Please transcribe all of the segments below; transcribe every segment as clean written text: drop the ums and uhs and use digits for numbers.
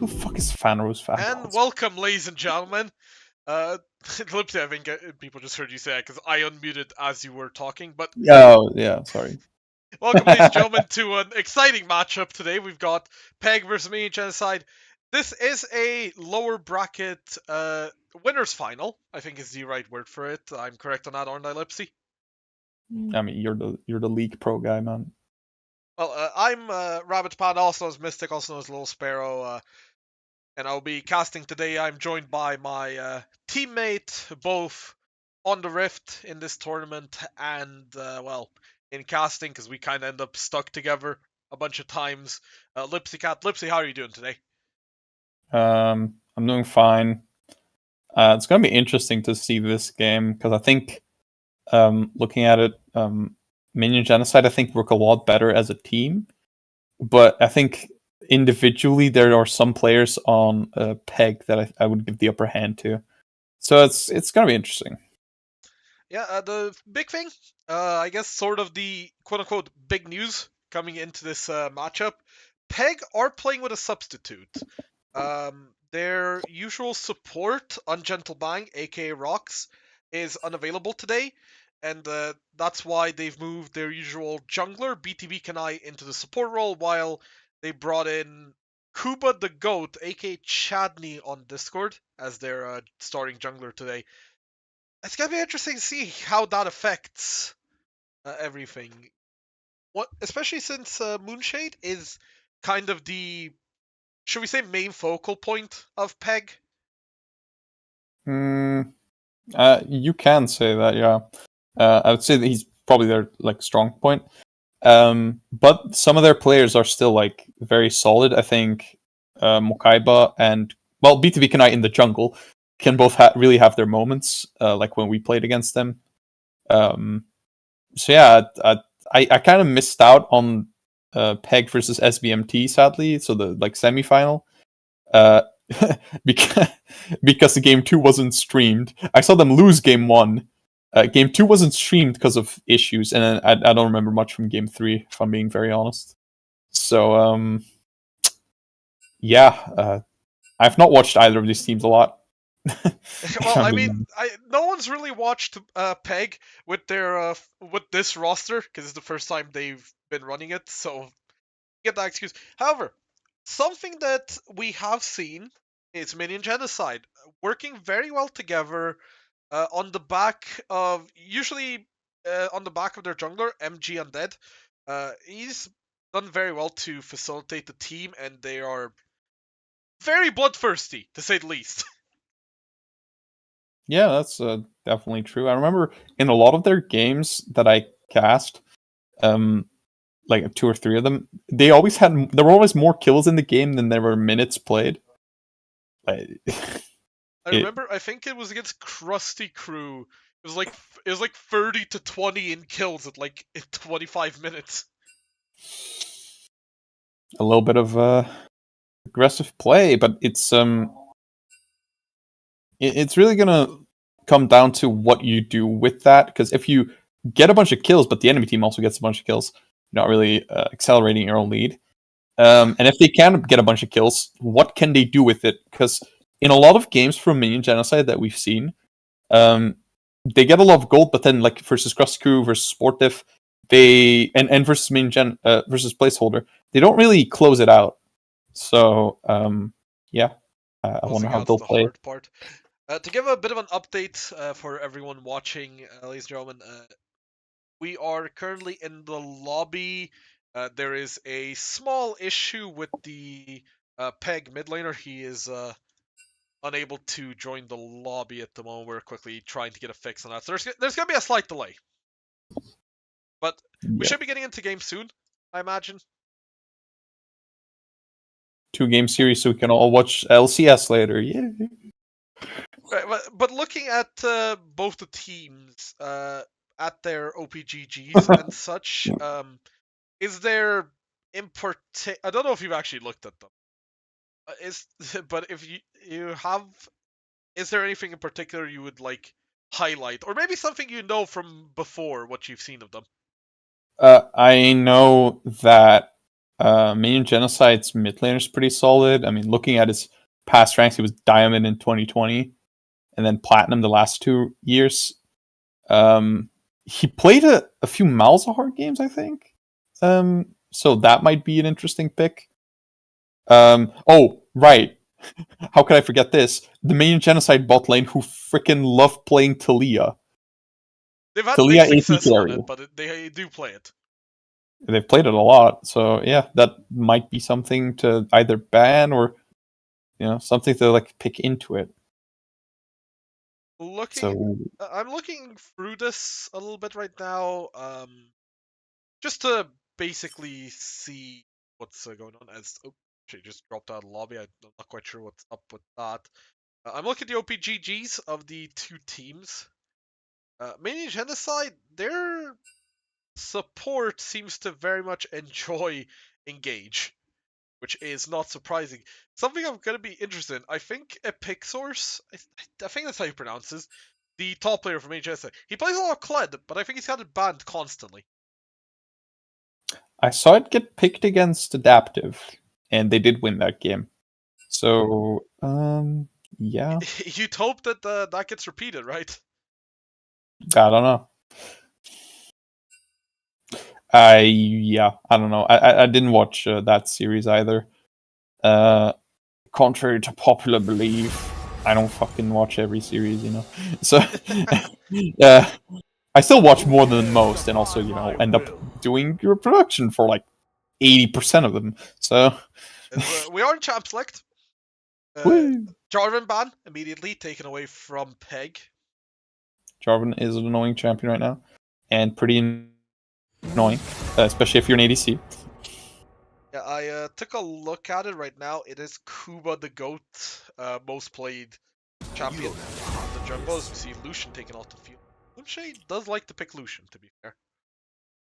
Who the fuck is Fanros fan? And welcome, ladies and gentlemen. Lipsy, I think people just heard you say it because I unmuted as you were talking. But Oh, yeah, sorry. welcome, ladies and gentlemen, to an exciting matchup today. We've got Peg versus me, Genocide. This is a lower bracket winners final, I think is the right word for it. I'm correct on that, aren't I, Lipsy? I mean, you're the league pro guy, man. Well, I'm Rabbit Pad, also known as Mystic, also known as Little Sparrow. And I'll be casting today. I'm joined by my teammate, both on the Rift in this tournament and, in casting, because we kind of end up stuck together a bunch of times. Lipsy Cat. Lipsy, how are you doing today? I'm doing fine. It's gonna be interesting to see this game because I think, looking at it, Minion Genocide, I think work a lot better as a team, but I think individually there are some players on Peg that I would give the upper hand to. So it's gonna be interesting. Yeah, the big thing, I guess, sort of the quote-unquote big news coming into this matchup. Peg are playing with a substitute. Their usual support, Ungentle Bang, aka Rocks, is unavailable today, and that's why they've moved their usual jungler, BTB Kanai, into the support role, while they brought in Kuba the Goat, aka Chadney, on Discord as their starting jungler today. It's gonna be interesting to see how that affects everything. What, especially since Moonshade is kind of the, should we say, main focal point of Peg. You can say that, yeah. I would say that he's probably their like strong point. But some of their players are still like very solid. I think Mokaiba and BTB Kanai in the jungle can both really have their moments, like when we played against them. So yeah, I kind of missed out on Peg versus SBMT, sadly. So the like semifinal. Uh, because the game 2 wasn't streamed. I saw them lose game 1. Game 2 wasn't streamed because of issues, and then I don't remember much from game 3, if I'm being very honest. So yeah, I've not watched either of these teams a lot. Well, I mean, no one's really watched Peg with their with this roster because it's the first time they've been running it, so get that excuse. However, something that we have seen is Minion Genocide working very well together on the back of usually on the back of their jungler MG Undead. He's done very well to facilitate the team, and they are very bloodthirsty to say the least. Yeah, that's definitely true. I remember in a lot of their games that I cast, like 2 or 3 of them, there were always more kills in the game than there were minutes played. I remember, I think it was against Krusty Crew. It was like 30 to 20 in kills at like in 25 minutes. A little bit of aggressive play, but it's really gonna come down to what you do with that. Because if you get a bunch of kills, but the enemy team also gets a bunch of kills, you're not really accelerating your own lead. And if they can get a bunch of kills, what can they do with it? Because in a lot of games from Minion Genocide that we've seen, they get a lot of gold, but then like versus Krusty Crew versus Sportive, and versus Minion Gen versus Placeholder, they don't really close it out. So yeah, I wonder how they'll play. Hard part. To give a bit of an update for everyone watching, ladies and gentlemen, we are currently in the lobby. There is a small issue with the Peg mid laner. He is unable to join the lobby at the moment. We're quickly trying to get a fix on that. So there's going to be a slight delay. But we should be getting into game soon, I imagine. 2-game series so we can all watch LCS later. Yeah. Right, but looking at both the teams, at their OPGGs and such, is there I don't know if you've actually looked at them. But if you have, is there anything in particular you would like highlight, or maybe something you know from before what you've seen of them? I know that Minion Genocide's mid laner is pretty solid. I mean, looking at his past ranks, he was Diamond in 2020, and then Platinum the last 2 years. He played a few Malzahar games, I think. So that might be an interesting pick. Oh, right. How could I forget this? The Minion Genocide bot lane who freaking love playing Talia. They've had Talia mixed AP success on carry. it, but they do play it. They've played it a lot, so yeah, that might be something to either ban or something to like pick into it. I'm looking through this a little bit right now, just to basically see what's going on. She just dropped out of the lobby. I'm not quite sure what's up with that. I'm looking at the OPGGs of the two teams. Minion Genocide, their support seems to very much enjoy Engage, which is not surprising. Something I'm going to be interested in, I think Epixorce, I think that's how you pronounce it, the top player from HSA. He plays a lot of Kled, but I think he's got it banned constantly. I saw it get picked against Adaptive, and they did win that game. So, yeah. You'd hope that that gets repeated, right? I don't know. I don't know. I didn't watch that series either. Contrary to popular belief, I don't fucking watch every series, So, I still watch more than most, and also, end up doing your production for like 80% of them. So, we are in Champ Select. woo. Jarvan ban immediately taken away from Peg. Jarvan is an annoying champion right now, and pretty annoying, especially if you're an ADC. Yeah, I took a look at it right now. It is Kuba the GOAT, most played champion on the jungle. As we see Lucian taking off the field. Moonshade does like to pick Lucian, to be fair.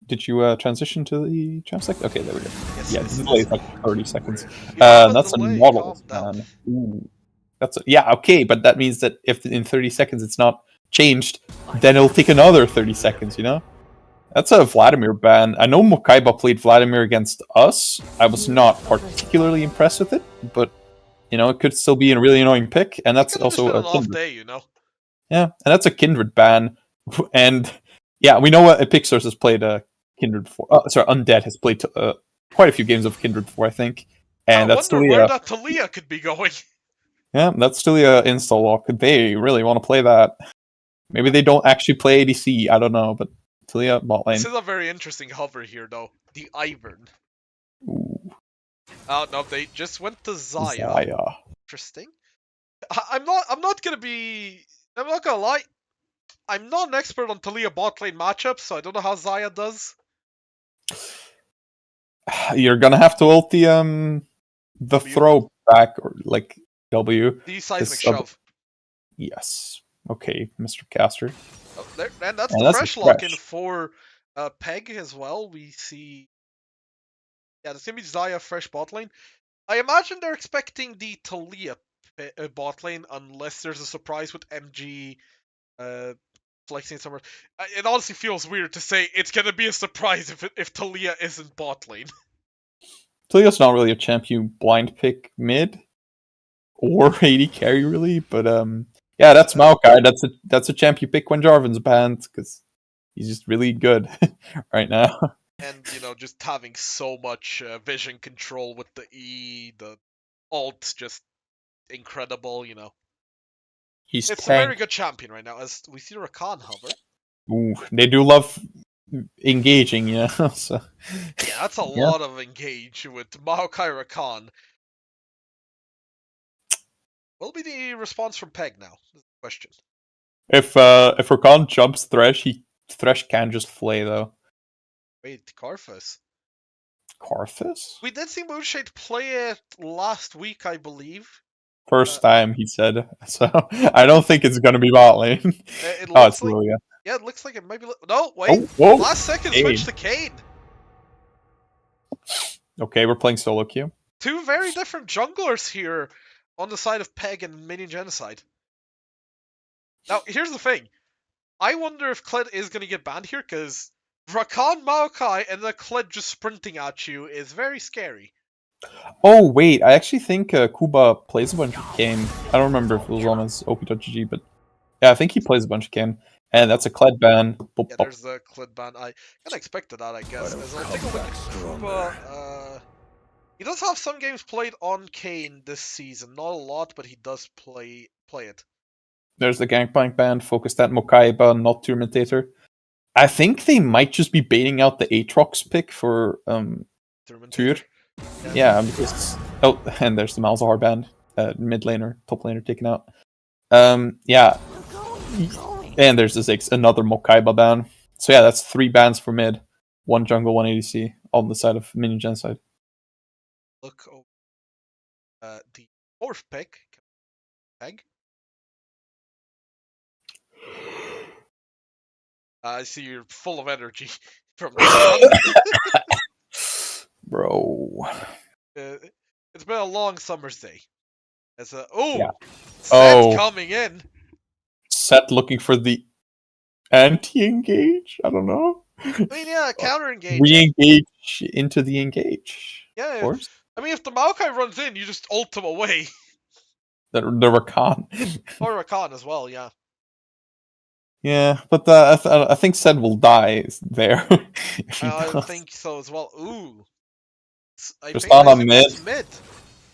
Did you transition to the champ select? Okay, there we go. Yes, Yeah, yes, the delay yes. is like 30 seconds. That's That's a model, calm down. man. Ooh. Yeah, okay, but that means that if in 30 seconds it's not changed, then it'll take another 30 seconds, That's a Vladimir ban. I know Mokaiba played Vladimir against us. I was not particularly impressed with it, but it could still be a really annoying pick, and that's also a an off day, Yeah, and that's a Kindred ban, and yeah, we know what Epixorce has played Kindred before. Undead has played quite a few games of Kindred before, I think, and I that's wonder still where that Talia could be going. Yeah, that's still a install lock. They really want to play that. Maybe they don't actually play ADC. I don't know, but Talia bot lane. This is a very interesting hover here, though. The Ivern. Ooh. Oh no, they just went to Xayah. Interesting. I'm not gonna lie. I'm not an expert on Talia bot lane matchups, so I don't know how Xayah does. You're gonna have to ult the throw back or like W. The seismic shove. Yes. Okay, Mr. Caster. Oh, and that's the fresh lock in for Peg as well. We see. Yeah, there's gonna be Xayah fresh bot lane. I imagine they're expecting the Talia bot lane unless there's a surprise with MG flexing somewhere. It honestly feels weird to say it's gonna be a surprise if Talia isn't bot lane. Talia's not really a champ you blind pick mid or AD carry really, but yeah, that's Maokai. That's a champ you pick when Jarvan's banned because he's just really good right now. And just having so much vision control with the E, the alt, just incredible. He's it's a very good champion right now. As we see Rakan hover. Ooh, they do love engaging, So yeah, that's a lot of engage with Maokai Rakan. What'll be the response from Peg now? This is the question. If Rakan jumps Thresh, Thresh can just flay though. Wait, Karthus? We did see Moonshade play it last week, I believe. First time, he said. So I don't think it's gonna be bot lane. It looks like, Lilia. Yeah, it looks like it might be. No, wait. Whoa. Last second switch to Kayn. Okay, we're playing solo queue. Two very different junglers here on the side of Peg and Minion Genocide. Now, here's the thing. I wonder if Kled is going to get banned here, because Rakan Maokai and the Kled just sprinting at you is very scary. Oh wait, I actually think Kuba plays a bunch of Kane. I don't remember if it was on his OP.gg, but yeah, I think he plays a bunch of Kane. And that's a Kled ban. Yeah, there's the Kled ban. I kind of expected that, I guess. As I'll take a look at Kuba. He does have some games played on Kane this season. Not a lot, but he does play it. There's the Gangplank ban, focused at Mokaiba, not Tournamentator. I think they might just be baiting out the Aatrox pick for Tur. Yeah, because and there's the Malzahar ban, mid laner, top laner taken out. Yeah, and there's the Ziggs, another Mokaiba ban. So yeah, that's 3 bans for mid, 1 jungle, 1 ADC on the side of minion gen side. Look over the 4th pick. Peg. I see you're full of energy from this one. Bro. It's been a long summer's day. As a Yeah. Set coming in. Set looking for the anti-engage? I don't know. I mean, yeah, counter engage. Re-engage into the engage. Yeah, of course. I mean, if the Maokai runs in, you just ult him away. The Rakan. Or Rakan as well, yeah. Yeah, but I think Set will die there. I think so as well. Ooh. I Just think on mid.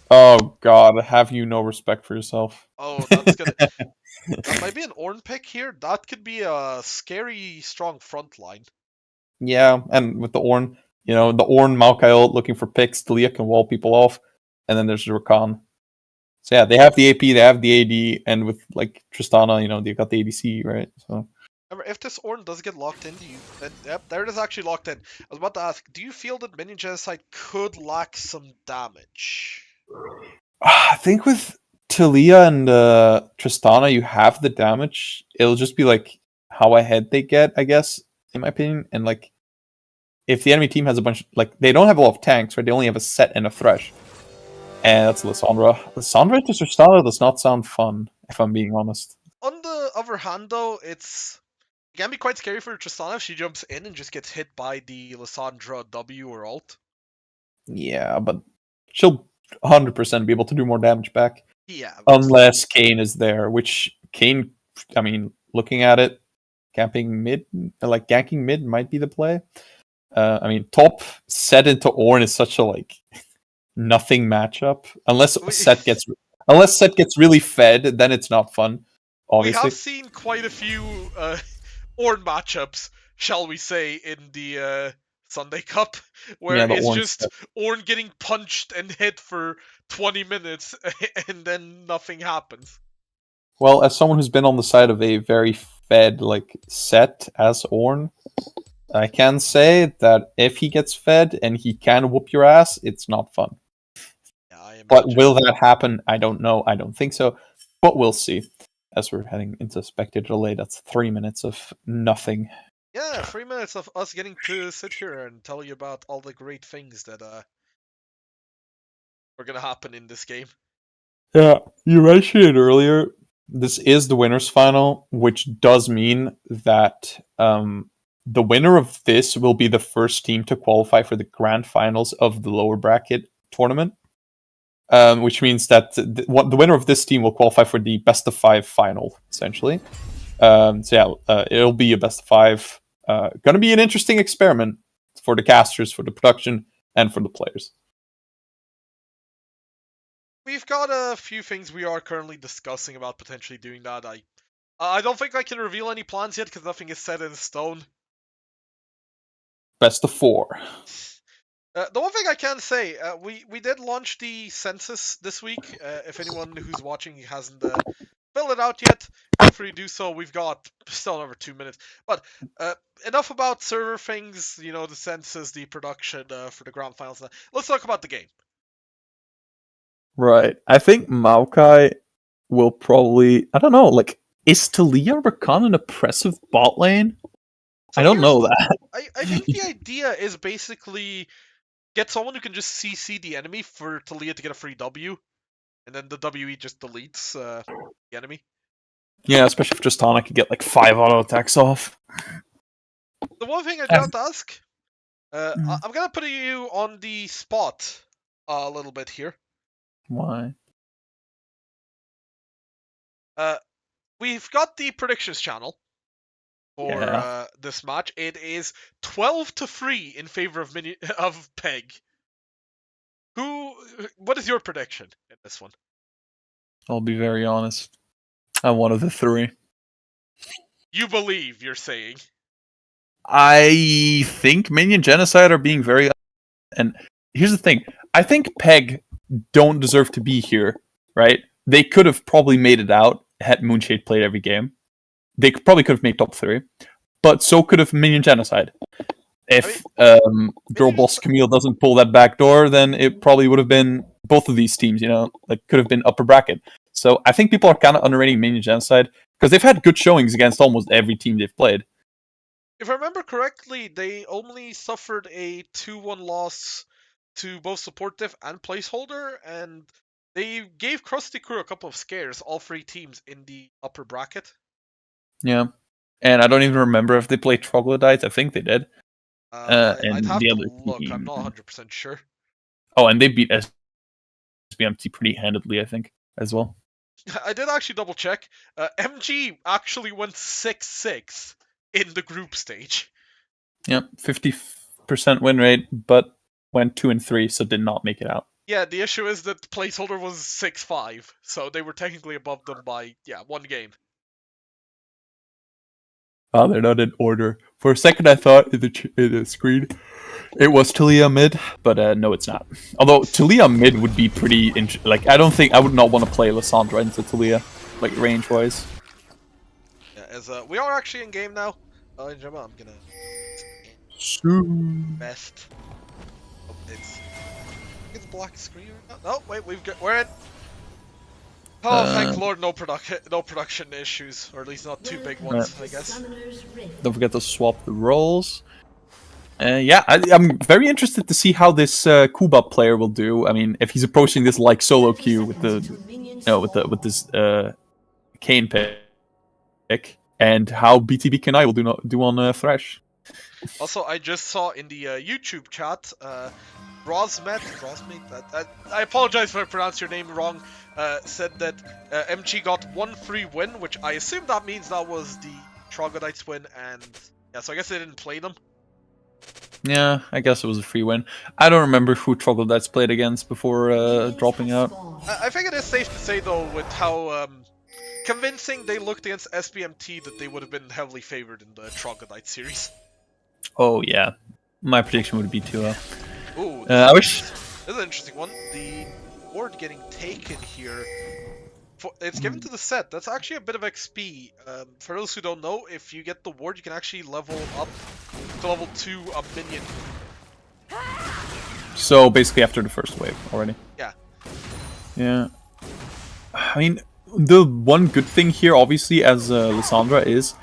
Oh god, have you no respect for yourself? Oh, that's gonna... That might be an Ornn pick here. That could be a scary, strong front line. Yeah, and with the Ornn, the Ornn Maokai ult looking for picks, Talia can wall people off, and then there's Rakan. So yeah, they have the AP, they have the AD, and with like Tristana, they've got the ADC, right? So remember, if this Ornn does get locked into you, then yep, there it is actually locked in. I was about to ask, do you feel that Minion Genocide could lack some damage? I think with Talia and Tristana, you have the damage. It'll just be like how ahead they get, I guess, in my opinion. And like, if the enemy team has a bunch, they don't have a lot of tanks, right? They only have a Set and a Thresh. And that's Lissandra. Lissandra to Tristana does not sound fun, if I'm being honest. On the other hand, though, it can be quite scary for Tristana if she jumps in and just gets hit by the Lissandra W or ult. Yeah, but she'll 100% be able to do more damage back. Yeah. Unless Kane is there, which Kane, I mean, looking at it, ganking mid might be the play. I mean, top Set into Ornn is such a nothing matchup. Unless Set gets really fed, then it's not fun. Obviously, we have seen quite a few Ornn matchups, shall we say, in the Sunday Cup, where it's just Ornn getting punched and hit for 20 minutes, and then nothing happens. Well, as someone who's been on the side of a very fed Set as Ornn, I can say that if he gets fed and he can whoop your ass, it's not fun. Yeah, but will that happen? I don't know. I don't think so. But we'll see. As we're heading into spectator delay, that's 3 minutes of nothing. Yeah, 3 minutes of us getting to sit here and tell you about all the great things that are going to happen in this game. Yeah, you mentioned it earlier. This is the winners final, which does mean that the winner of this will be the first team to qualify for the grand finals of the lower bracket tournament. Which means that the winner of this team will qualify for the best of 5 final, essentially. It'll be a best of 5. Gonna be an interesting experiment for the casters, for the production, and for the players. We've got a few things we are currently discussing about potentially doing that. I don't think I can reveal any plans yet because nothing is set in stone. Best of 4. The one thing I can say, we did launch the census this week. If anyone who's watching hasn't filled it out yet, feel free to do so. We've got still another 2 minutes. But enough about server things, the census, the production for the grand finals. Let's talk about the game. Right. I think Maokai will probably... I don't know, is Talia Rakan an oppressive bot lane? So I don't know that. I think the idea is basically... get someone who can just CC the enemy for Talia to get a free W, and then the WE just deletes the enemy. Yeah, especially if Tristana could get 5 auto attacks off. The one thing I do have to ask, Mm. I'm gonna put you on the spot a little bit here. Why? We've got the predictions channel for Yeah, this match. It is 12-3 in favor of of Peg. What is your prediction in this one? I'll be very honest. I'm one of the three. You believe, you're saying. I think Minion Genocide are being very. And here's the thing: I think Peg don't deserve to be here. Right? They could have probably made it out had Moonshade played every game. They probably could have made top 3, but so could have Minion Genocide. If Girl Boss Camille doesn't pull that back door, then it probably would have been both of these teams. Like could have been upper bracket. So I think people are kind of underrating Minion Genocide because they've had good showings against almost every team they've played. If I remember correctly, they only suffered a 2-1 loss to both support diff and placeholder, and they gave Krusty Crew a couple of scares, all 3 teams in the upper bracket. Yeah, and I don't even remember if they played Troglodytes. I think they did. I'd have the to other look. team. I'm not 100% sure. Oh, and they beat SBMT pretty handedly, I think, as well. I did actually double check. MG actually went 6-6 in the group stage. Yep, 50% win rate, but went 2-3, so did not make it out. Yeah, the issue is that placeholder was 6-5, so they were technically above them by 1 game. Oh, they're not in order. For a second, I thought in the screen it was Talia mid, but no, it's not. Although Talia mid would be pretty like I don't think I would not want to play Lissandra into Talia, like range wise. Yeah, as we are actually in game now. I'm gonna best. Oh, it's black screen right now. No, wait, we're in. Oh, thank Lord, no production issues, or at least not too big ones, I guess. Don't forget to swap the roles. Yeah, I'm very interested to see how this Kuba player will do. I mean, if he's approaching this like solo queue with with this Kane pick, and how BTB Kanai will do on Thresh. Also, I just saw in the YouTube chat, Rosmet, I apologize if I pronounced your name wrong, said that MG got 1 free win, which I assume that means that was the Troglodytes win, and yeah, so I guess they didn't play them. Yeah, I guess it was a free win. I don't remember who Troglodytes played against before dropping out. I think it is safe to say, though, with how convincing they looked against SBMT, that they would have been heavily favored in the Troglodyte series. Oh, yeah. My prediction would be 2-0. Ooh, I wish... This is an interesting one. The ward getting taken here. It's given to the set. That's actually a bit of XP. For those who don't know, if you get the ward, you can actually level up to level 2 a minion. So basically after the first wave already. Yeah. Yeah. I mean, the one good thing here, obviously, as Lissandra is,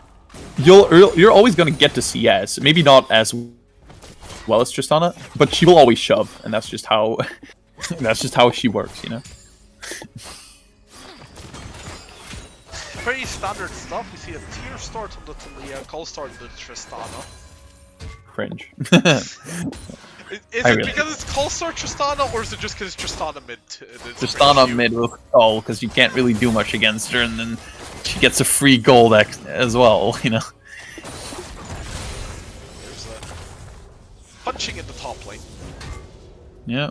you're always gonna get to CS. Maybe not as well as Tristana, but she will always shove, and that's just how she works, you know. Pretty standard stuff. We see a tier start on the Talia, call start on the Tristana. Cringe. Is it because it's call start Tristana, or is it just because it's Tristana mid? Tristana mid will call because you can't really do much against her, and then she gets a free gold as well, you know. There's punching in the top lane. Yeah.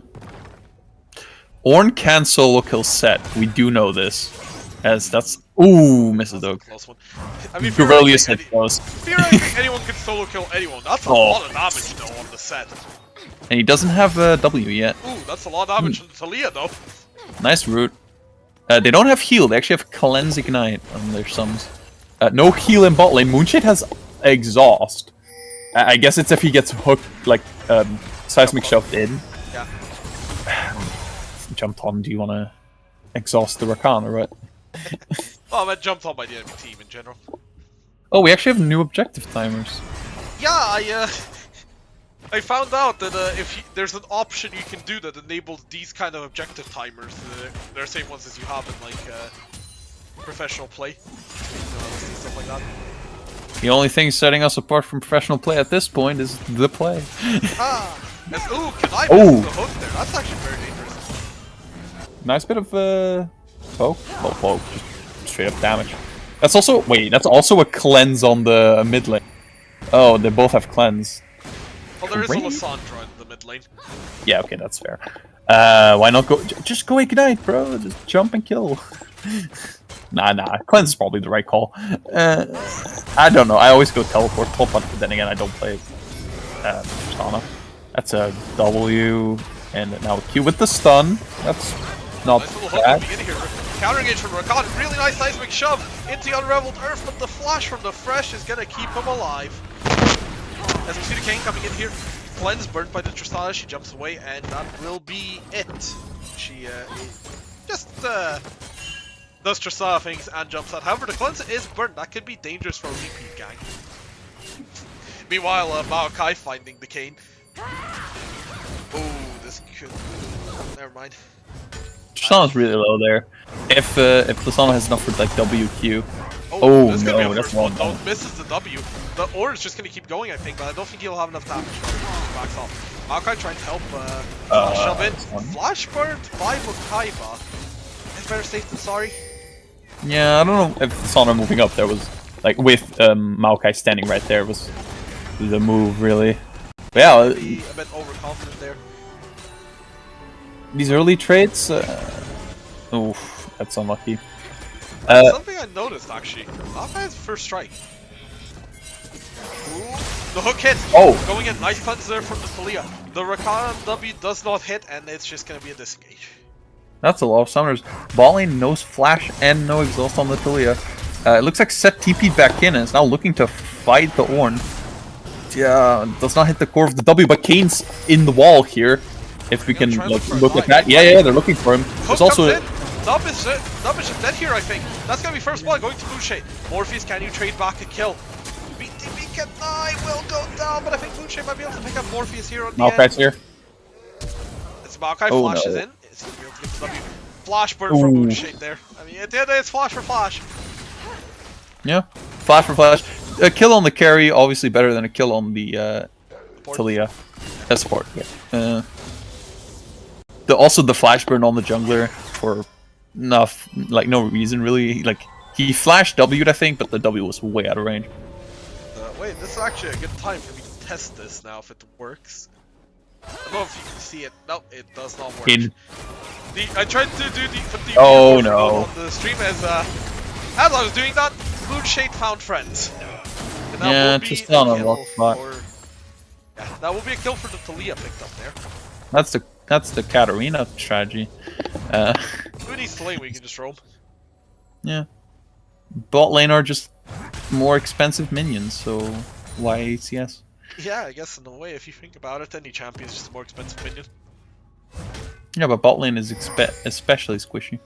Ornn can solo kill Set. We do know this, as that's misses though. Close one. I mean, Gorelius hit close. Theoretically, anyone can solo kill anyone. That's a lot of damage though on the Set. And he doesn't have a W yet. Ooh, that's a lot of damage on Talia though. Nice root. They don't have heal. They actually have Cleanse Ignite on their sums. No heal in bot lane. Moonshade has Exhaust. I guess it's if he gets hooked, like Seismic shoved in. Yeah. Jumped on. Do you want to exhaust the Rakan or what? Well, I jumped on by the enemy team in general. Oh, we actually have new objective timers. Yeah, I found out that there's an option you can do that enables these kind of objective timers. They're the same ones as you have in like professional play, stuff like that. The only thing setting us apart from professional play at this point is the play. Ooh, can I Oh. miss the hook there? That's actually very dangerous. Nice bit of poke. Well, poke, just straight up damage. That's also that's also a cleanse on the mid lane. Oh, they both have cleanse. Well, there is a Great. Lissandra in the mid lane. Yeah, okay, that's fair. Why not go? Just go ignite, bro. Just jump and kill. Nah. Cleanse is probably the right call. I don't know. I always go teleport, pop up, but then again, I don't play Persona. That's a W, and now a Q with the stun. That's not Nice little hook bad. coming in here. Counter engage from Rakan. Really nice seismic shove into the unraveled earth, but the flash from the fresh is gonna keep him alive. As we see the Kane coming in here, cleanse burnt by the Tristana. She jumps away, and that will be it. She just does Tristana things and jumps out. However, the cleanse is burnt. That could be dangerous for a repeat gang. Meanwhile, Maokai finding the Kane. Oh, this could. Never mind. Tristana's really low there. If the Sana has enough for like WQ. Oh, this is gonna be a that's first one. one. Don't misses the W. The Aura is just gonna keep going, I think, but I don't think he'll have enough damage. Backs off. Maokai trying to help shove in. Flash burnt by Mokaiba. It's better safe than sorry. Yeah, I don't know if the Sana moving up there was like with Maokai standing right there was the move really. But yeah, Be a bit overconfident there. these early trades. Oof, that's unlucky. Something I noticed actually. Maokai has first strike. Ooh, the hook hit. Oh. Going in, nice cleanse there from the Thalia. The Rakan W does not hit, and it's just gonna be a disengage. That's a lot of summoners. Bot lane, no splash and no exhaust on the Thalia. It looks like Set TP'd back in and is now looking to fight the Ornn. Yeah, does not hit the core of the W, but Kane's in the wall here. If we can like, look at that. Yeah, they're looking for him. Hook There's also comes in. Nub is dead here, I think. That's gonna be first blood going to Boucher. Morpheus, can you trade back a kill? BTB can die, will go down, but I think Boucher might be able to pick up Morpheus here on the Maokai's end. here. It's Maokai Oh, flashes no. in. It's gonna be able to get the W. Flash burn from Boucher there. I mean, it's flash for flash. Yeah, flash for flash. A kill on the carry, obviously better than a kill on the Thalia. Support, yeah. Also the flash burn on the jungler for no reason really. Like he flashed W, I think, but the W was way out of range. Wait, this is actually a good time for me to test this now if it works. I don't know if you can see it. No, it does not work. I tried to do the Oh no! on the stream as I was doing that, Moonshade found friends. And that Yeah, will be just on a kill rock spot. yeah, that will be a kill for the Thalia picked up there. That's the Katarina strategy. Who needs to lane? We can just roam. Yeah. Bot lane are just more expensive minions, so why ACS? Yeah, I guess in a way, if you think about it, any champion is just a more expensive minion. Yeah, but bot lane is especially squishy.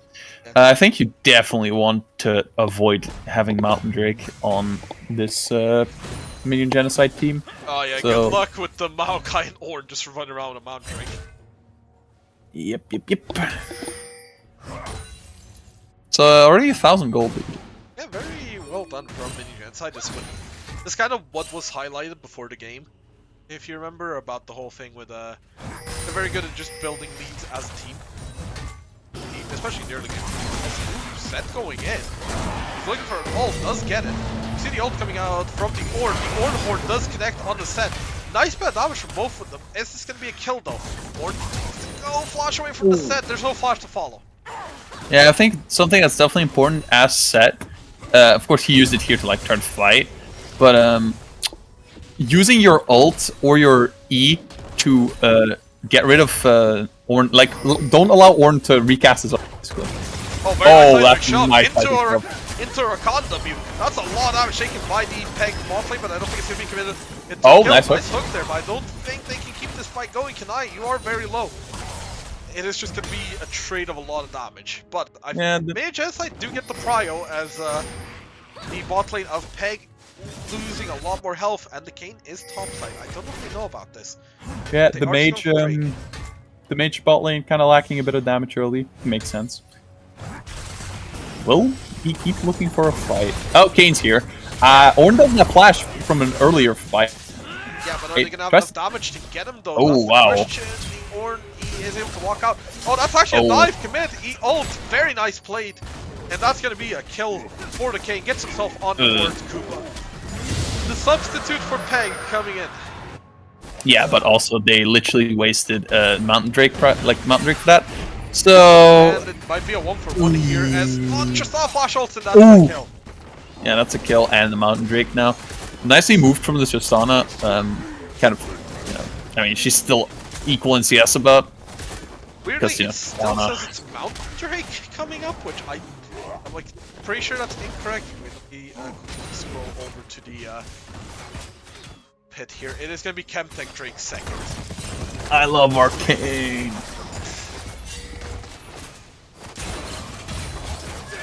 I think you definitely want to avoid having Mountain Drake on this minion genocide team. Oh yeah, So- good luck with the Maokai and Ornn just running around with a Mountain Drake. Yep. So already 1,000 gold. Yeah, very well done from minion genocide. This kind of what was highlighted before the game. If you remember about the whole thing with they're very good at just building leads as a team. Especially in the early game. Set going in. He's looking for an ult, does get it. You see the ult coming out from the Ornn. The Ornn Horde does connect on the set. Nice bit of damage from both of them. Is this going to be a kill though? Ornn needs to go flash away from the set. There's no flash to follow. Yeah, I think something that's definitely important as Set. Of course, he used it here to like turn fight, but using your ult or your E to get rid of Ornn, like don't allow Ornn to recast his ult. Oh, very nice that's shove nice into Rakan W. That's a lot of damage taken by the Peg bot lane, but I don't think it's going to be committed. Into Oh, kill. nice hook. Nice hook there, but I don't think they can keep this fight going. Can I? You are very low. It is just going to be a trade of a lot of damage. But I may just I do get the prio as the bot lane of Peg losing a lot more health, and the Kane is topside. I don't know if they know about this. Yeah, They the are mage, still Drake. the mage bot lane kind of lacking a bit of damage early. Makes sense. Will he keep looking for a fight? Oh, Kane's here. Ornn doesn't have flash from an earlier fight. Yeah, but are they gonna have Trust- enough damage to get him though? Oh, That's the wow. question. Ornn, he is able to walk out. Oh, that's actually a Oh. dive commit. He ult. Very nice played. And that's gonna be a kill for the Kane. Gets himself on board Koopa. The substitute for Peg coming in. Yeah, but also they literally wasted Mountain Drake for that. So And it might be a 1-for-1 here as just off flash ults and that's a kill. yeah, that's a kill and the Mountain Drake now. Nicely moved from the Tristana. Kind of, you know, I mean, she's still equal in CS about. Weirdly, you know, it still says it's Mountain Drake coming up, which I'm like pretty sure that's incorrect. Wait, let me quickly scroll over to the pit here. It is gonna be Chemtech Drake second. I love Arcane.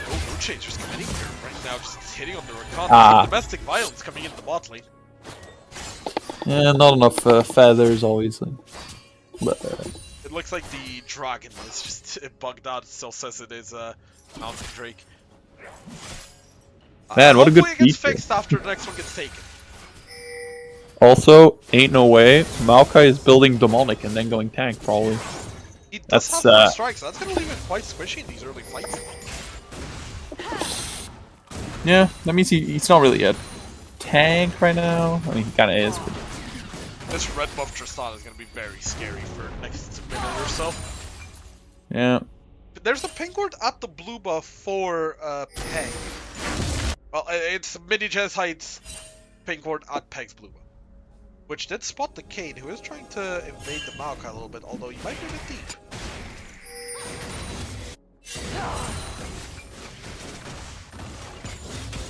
Oh, Mood Changer's committing here right now, just hitting on the Rakan. Domestic violence coming into the bot lane. Yeah, not enough feathers always. But, It looks like the dragon is just bugged out. It still says it is Mountain Drake. Man, what a good hopefully it gets feature. fixed after the next one gets taken. Also, ain't no way Maokai is building demonic and then going tank probably. He does That's, have one strike, so that's gonna leave him quite squishy in these early fights. Yeah, that means he's not really a tank right now. I mean, he kind of is. But... This red buff Tristana is gonna be very scary for next minute or so. Yeah. There's a pink ward at the blue buff for Peg. Well, it's mini Genocide's pink ward at Peg's blue buff. Which did spot the Kane, who is trying to invade the Maokai a little bit, although he might be a bit deep.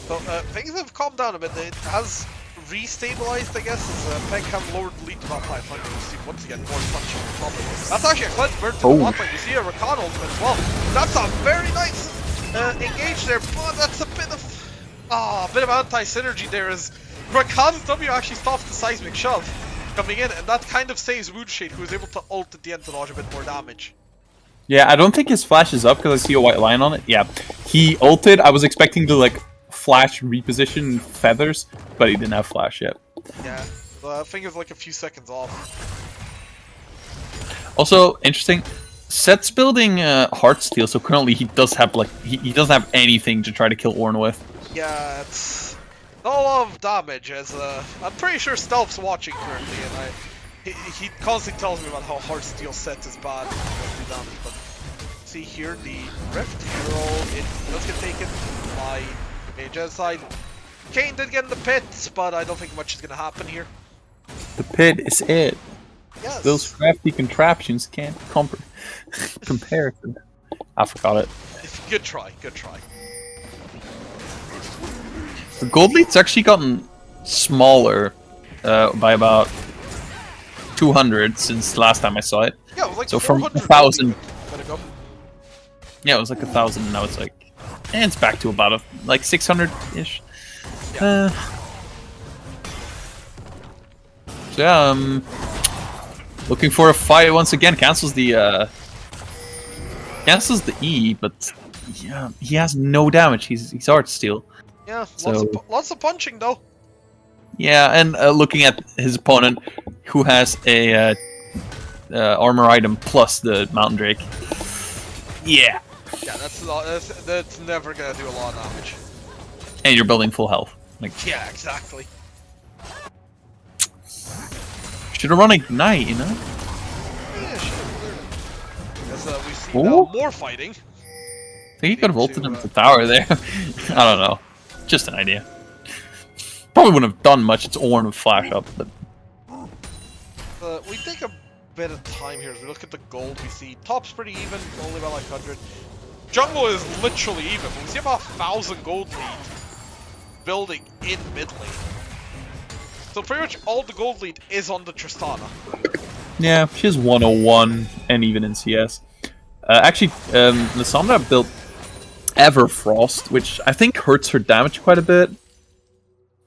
So, things have calmed down a bit. It has restabilized, I guess, as Peg have lowered the lead to about 500. You see, once again, more punching on top of it. That's actually a cleanse burn to the bot lane. You see a Rakan ultimate as well. That's a very nice engage there, but that's a bit of anti-synergy there as Rakan's W actually stops the seismic shove coming in, and that kind of saves Moonshade, who is able to ult at the end to dodge a bit more damage. Yeah, I don't think his flash is up because I see a white line on it. Yeah, he ulted. I was expecting to like flash reposition feathers, but he didn't have flash yet. Yeah, I think it's like a few seconds off. Also, interesting. Set's building Heartsteel, so currently he does have like he doesn't have anything to try to kill Ornn with. Yeah, it's not a lot of damage, as I'm pretty sure Stealth's watching currently, and he constantly tells me about how Heartsteel set is bad and do damage, but see here, the Rift Hero, it does get taken by a Genocide. Kane did get in the pit, but I don't think much is going to happen here. The pit is it. Yes. Those crafty contraptions can't compare to. I forgot it. Good try, good try. The gold lead's actually gotten smaller by about 200 since last time I saw it. Yeah, it was like so from 1,000. Yeah, it was like 1,000, and now it's like, and it's back to about like 600-ish. Yeah. So yeah, looking for a fight once again. Cancels the E, but yeah, he has no damage. He's Heartsteel. Yeah, So, lots of punching though. yeah, and looking at his opponent, who has a armor item plus the Mountain Drake. Yeah. Yeah, that's never gonna do a lot of damage. And you're building full health. Like, Yeah, exactly. should have run Ignite, you know? Yeah, sure. As we see Ooh. now more fighting. I think he could have ulted him to the tower there. I don't know. Just an idea. Probably wouldn't have done much. It's Ornn with flash up, but We take a bit of time here as we look at the gold. We see top's pretty even, only about like 100. Jungle is literally even. We see about 1,000 gold lead building in mid lane. So pretty much all the gold lead is on the Tristana. yeah, she's 101 and even in CS. Actually, Lissandra built Everfrost, which I think hurts her damage quite a bit.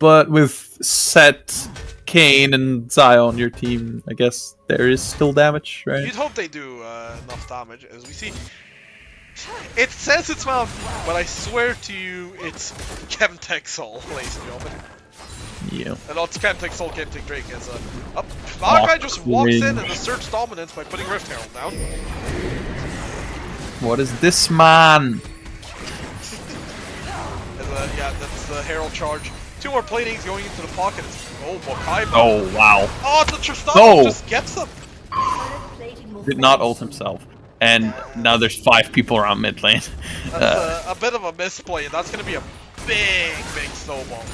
But with Set, Kane, and Zion on your team, I guess there is still damage, right? You'd hope they do enough damage, as we see It says it's Mount, but I swear to you, it's Chemtexol, ladies and gentlemen. Yeah. And not Chemtexol, Chemtech Drake as a... Malachi just walks in and asserts dominance by putting Rift Herald down. What is this, man? Yeah, that's the Herald charge. 2 more platings going into the pocket. Oh, Bokai. Oh, wow. Oh, the Tristana No. just gets him. Did not ult himself. And now there's 5 people around mid lane. That's a bit of a misplay, and that's going to be a big snowball.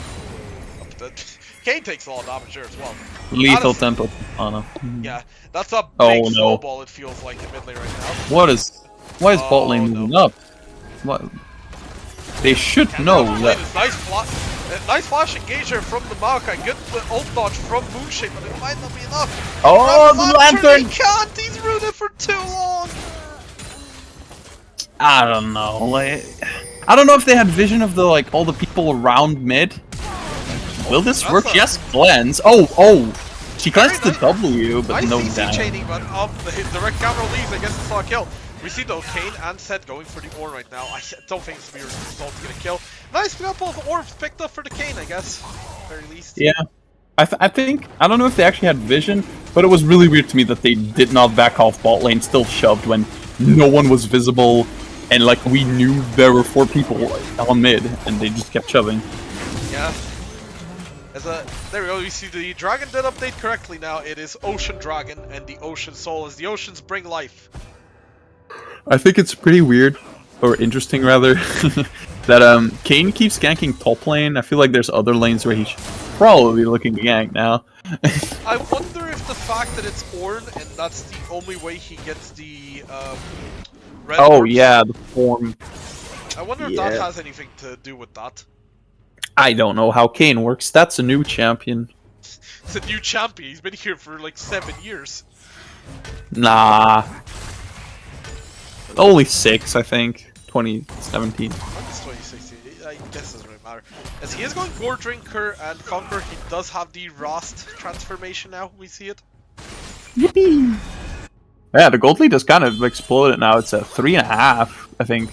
Kane takes a lot of damage there as well. Lethal tempo. Oh no. Yeah, that's a big snowball, it feels like, in mid lane right now. Why is bot lane moving up? What? They should know that. Nice flash engager from the Maokai. Good ult dodge from Moonshade, but it might not be enough. Oh, the lantern! He can't! He's rooted for too long! I don't know. Like, I don't know if they had vision of the all the people around mid. Will this work? Yes, cleanse. Oh! She cleansed the W, but no damage. Chaining, but the direct counter leaves. I guess it's not a kill. We see though Kane and Seth going for the Orn right now. I don't think it's result to get a kill. Nice couple of orbs picked up for the Kane, I guess. At the very least. Yeah. I think, I don't know if they actually had vision, but it was really weird to me that they did not back off bot lane, still shoved when no one was visible, and we knew there were 4 people on mid, and they just kept shoving. Yeah. There we go, you see the Dragon did update correctly now. It is Ocean Dragon and the Ocean Soul, as the oceans bring life. I think it's pretty weird, or interesting rather, that Kane keeps ganking top lane. I feel like there's other lanes where he should probably be looking to gank now. I wonder if the fact that it's Ornn and that's the only way he gets the red orbs, yeah, the form. I wonder if that has anything to do with that. I don't know how Kane works. That's a new champion. It's a new champion. He's been here for 7 years. Nah. Only 6, I think. 2017. It's 2016. I guess it doesn't really matter. As he is going Gore Drinker and Conquer, he does have the Rost transformation now. We see it. Yippee! Yeah, the gold lead has kind of exploded now. It's a 3.5, I think.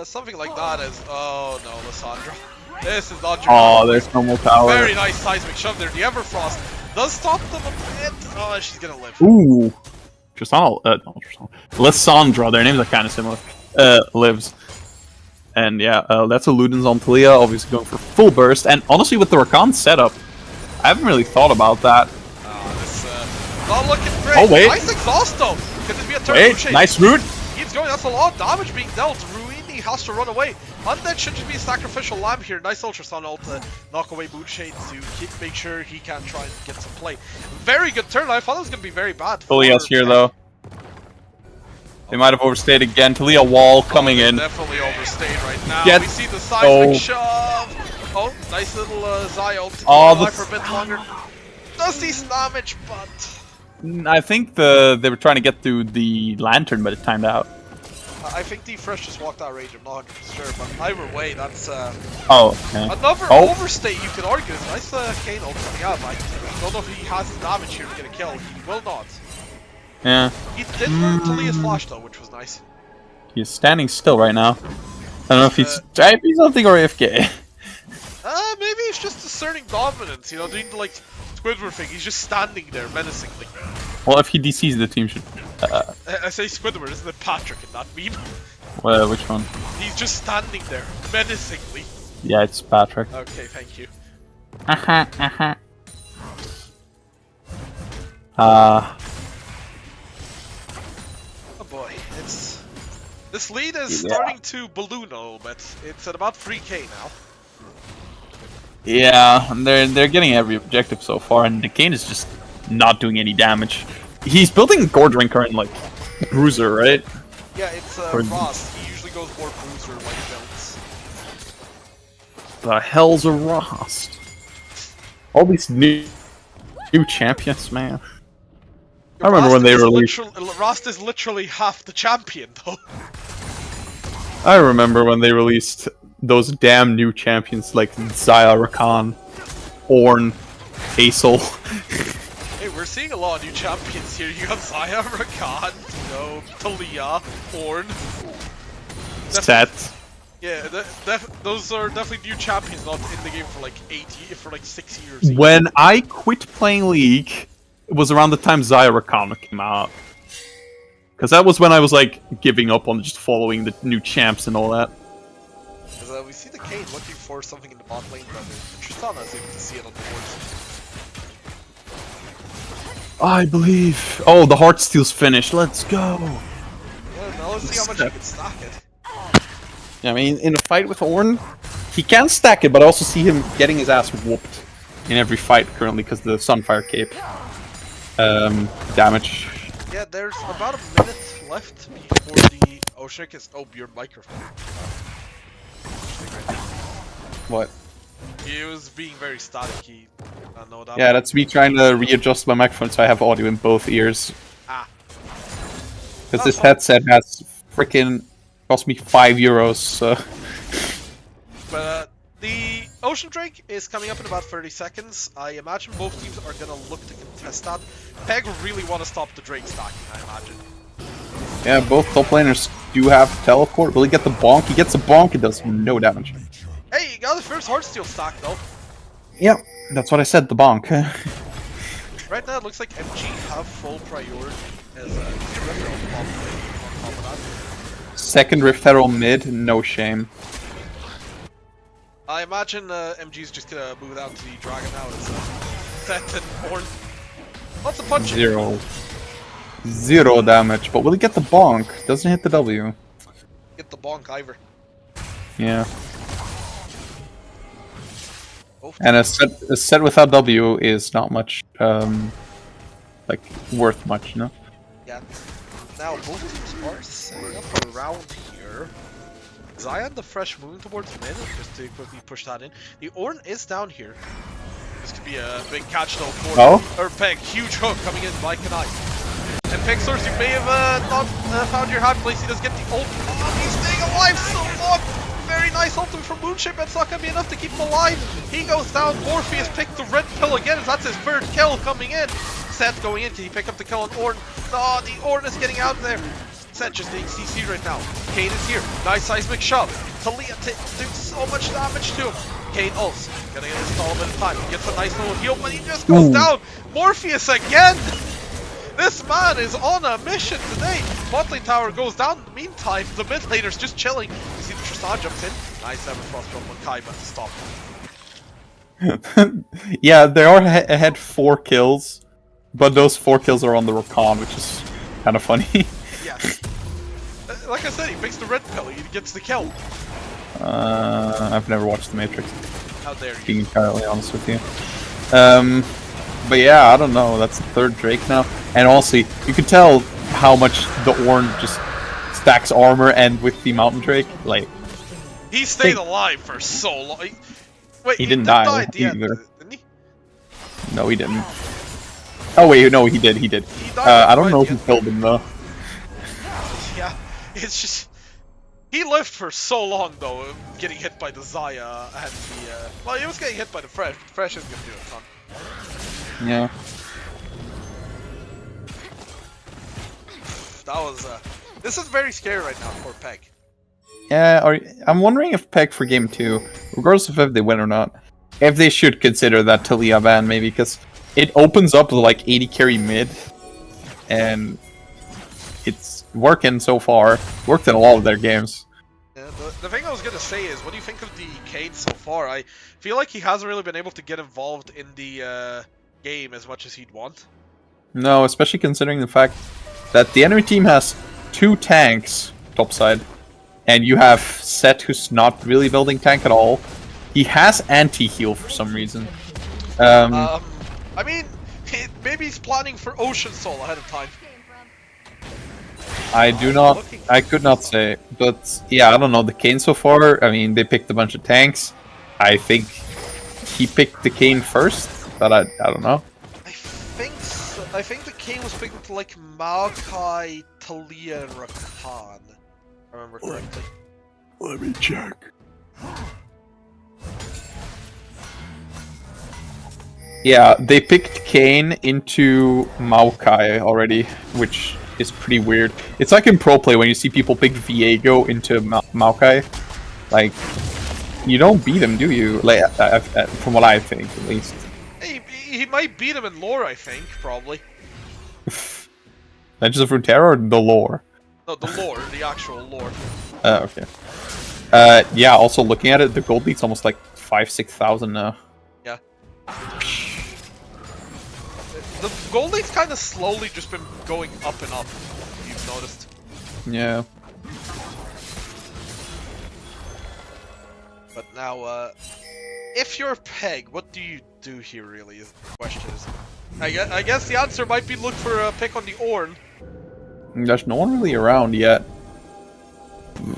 Something like that is... Oh no, Lissandra. This is not... Oh, there's no more power. Very nice seismic shove there. The Everfrost does stop them a bit. Oh, she's gonna live. Ooh. Lissandra, their names are kind of similar. Lives. And yeah, that's a Ludens on Talia, obviously going for full burst. And honestly, with the Rakan setup, I haven't really thought about that. This not looking great. Oh, wait. Nice exhaust though. Could this be a turn? Wait, nice root. Keeps going. That's a lot of damage being dealt. Ruini has to run away. Undead should just be a sacrificial lamb here. Nice ultrasound ult to knock away Moonshade to make sure he can try and get some play. Very good turn. I thought it was going to be very bad. Talia's here though. They might have overstayed again. Talia wall coming in. Definitely overstayed right now. Get we see the seismic shove. Oh, nice little Zaya ult to keep alive for a bit longer. Does decent damage, but... I think they were trying to get through the lantern, but it timed out. I think the Fresh just walked out rage, I'm not 100% sure, but either way, that's another overstay you could argue. Nice Kane ult coming out. I don't know if he has the damage here to get a kill. He will not. Yeah. He did learn Talia's flash though, which was nice. He's standing still right now. I don't know if he's typing something or AFK. Maybe it's just asserting dominance, you know, doing the Squidward thing. He's just standing there menacingly. Well, if he DCs, the team should... I say Squidward, isn't it Patrick in that meme? Which one? He's just standing there, menacingly. Yeah, it's Patrick. Okay, thank you. Oh boy, this lead is starting to balloon a little bit. It's at about 3k now. Yeah, they're getting every objective so far, and the Kane is just not doing any damage. He's building Gore Drinker and Bruiser, right? Yeah, it's Rost. He usually goes more Bruiser builds. The hell's a Rost? All these new champions, man. I remember when they released... Rost is literally half the champion, though. I remember when they released those damn new champions like Zaya, Rakan, Ornn, Aesol. Hey, we're seeing a lot of new champions here. You got Zaya, Rakan, Talia, Ornn. Set. Yeah, those are definitely new champions, not in the game for like 6 years. When I quit playing League, it was around the time Zyrakana came out. Because that was when I was like giving up on just following the new champs and all that. Because we see the Kane looking for something in the bot lane, but Tristana is able to see it on the boards. I believe. Oh, the Heartsteel's finished. Let's go. Yeah, now let's see how much he can stack it. Yeah, I mean, in a fight with Ornn, he can stack it, but I also see him getting his ass whooped in every fight currently because the Sunfire Cape damage. Yeah, there's about a minute left before the Oceanic is. Oh, your microphone. What? He was being very staticky. I know that. Yeah, that's me trying to readjust my microphone so I have audio in both ears. Ah. Because this headset has freaking cost me €5, so... But the Ocean Drake is coming up in about 30 seconds. I imagine both teams are gonna look to contest that. Peg really want to stop the Drake stacking, I imagine. Yeah, both top laners do have teleport. Will he get the bonk? He gets a bonk, it does no damage. Hey, he got his first Heartsteel stack though. Yep, that's what I said, the bonk. Right now it looks like MG have full priority as a Rift on top of that. Second Rift Herald mid, no shame. I imagine MG's just gonna move out to the Dragon now as Set and Ornn. Lots of punching. Zero damage, but will he get the bonk? Doesn't hit the W. Get the bonk, Ivor. Yeah. And a set without W is not much, like, worth much, you know? Yeah. Now, both teams are setting up around here. Zion, the fresh moving towards mid, just to quickly push that in. The Ornn is down here. This could be a big catch though for or Peg. Huge hook coming in by Kanai. And Pixars, you may have not found your hot place. He does get the ult. Oh, he's staying alive so long. Very nice ultimate from Moonship. That's not going to be enough to keep him alive. He goes down. Morpheus picked the red pill again as that's his third kill coming in. Seth going in. Can he pick up the kill on Ornn? Oh, the Ornn is getting out there. Seth just being CC right now. Kane is here. Nice seismic shove. Talia doing so much damage to him. Kane ults. Gonna get his all bit of time. He gets a nice little heal, but he just goes down. Morpheus again. This man is on a mission today. Botlane tower goes down. In the meantime, the mid laner's just chilling. You see the Tristan jumps in. Nice Everfrost from Makai, but to stop him. Yeah, they are ahead 4 kills, but those 4 kills are on the Rakan, which is kind of funny. Yes. Like I said, he picks the red pill. He gets the kill. I've never watched The Matrix. How dare you? Being entirely honest with you. But yeah, I don't know. That's the 3rd Drake now. And also, you can tell how much the Ornn just stacks armor, and with the Mountain Drake, like... He stayed alive for so long. Wait, he didn't die at the end, either. didn't he? No, he didn't. Oh wait, no, he did, he did. He died I don't know who killed him though. Yeah, it's just... He lived for so long though, getting hit by the Zaya and the... Well, he was getting hit by the Fresh, but the Fresh isn't gonna do a ton. Yeah. That was, this is very scary right now for Peg. Yeah, I'm wondering if Peg for game 2, regardless of if they win or not, if they should consider that Talia ban maybe, because it opens up to like 80 carry mid, and it's working so far. Worked in a lot of their games. Yeah, the thing I was gonna say is, what do you think of the Kane so far? I feel like he hasn't really been able to get involved in the game as much as he'd want. No, especially considering the fact that the enemy team has 2 tanks topside, and you have Set who's not really building tank at all. He has anti-heal for some reason. I mean, maybe he's planning for Ocean Soul ahead of time. I could not say, but yeah, I don't know, the Kane so far, I mean, they picked a bunch of tanks. I think he picked the Kane first, but I don't know. I think the Kane was picked to like Maokai, Talia, and Rakan. I remember correctly. Let me check. Yeah, they picked Kane into Maokai already, which is pretty weird. It's like in pro play when you see people pick Viego into Maokai. Like, you don't beat him, do you? Like, from what I think, at least. He might beat him in lore, I think, probably. Legends of Runeterra or the lore? No, the lore, the actual lore. Okay. Yeah, also looking at it, the gold lead's almost like 5,000-6,000 now. Yeah. The gold lead's kind of slowly just been going up and up, if you've noticed. Yeah. But now, if you're Peg, what do you do here, really, is the question. I guess the answer might be look for a pick on the Ornn. There's no one really around yet.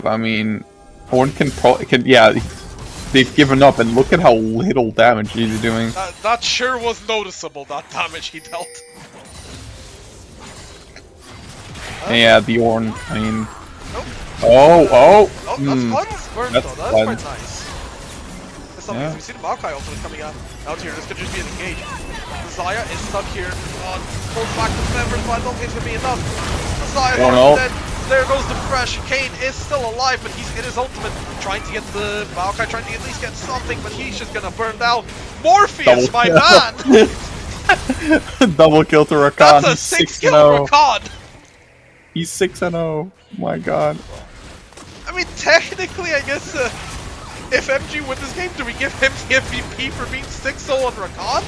I mean, Ornn can yeah, they've given up, and look at how little damage he's doing. That sure was noticeable, that damage he dealt. Yeah, the Ornn, I mean... Nope. Oh, that's fun. That's quite nice. It's something, Yeah. we see the Maokai also coming out here. This could just be an engage. Zaya is stuck here on full back to members, but I don't think it's going to be enough. Zaya's dead. There goes the fresh. Kane is still alive, but he's in his ultimate, trying to get the Maokai, trying to at least get something, but he's just going to burn down. Morpheus, my man! Double kill to Rakan. That's a 6-kill Rakan! He's 6-0. My god. I mean, technically, I guess, if MG win this game, do we give him the MVP for being 6-0 on Rakan?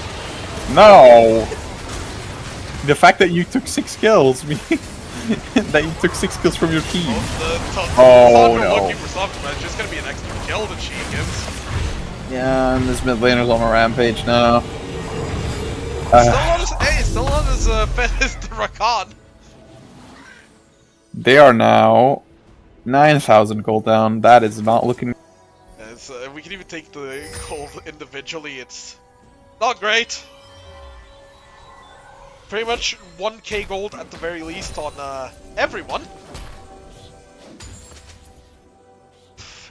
No! The fact that you took 6 kills means that you took 6 kills from your team. Oh, no. Looking for something, man. It's just gonna be an extra kill that she gives. Yeah, and this mid laner's on a rampage now. Still on his fit as the Rakan. They are now 9,000 gold down. That is not looking... We can even take the gold individually. It's not great. Pretty much 1k gold at the very least on everyone.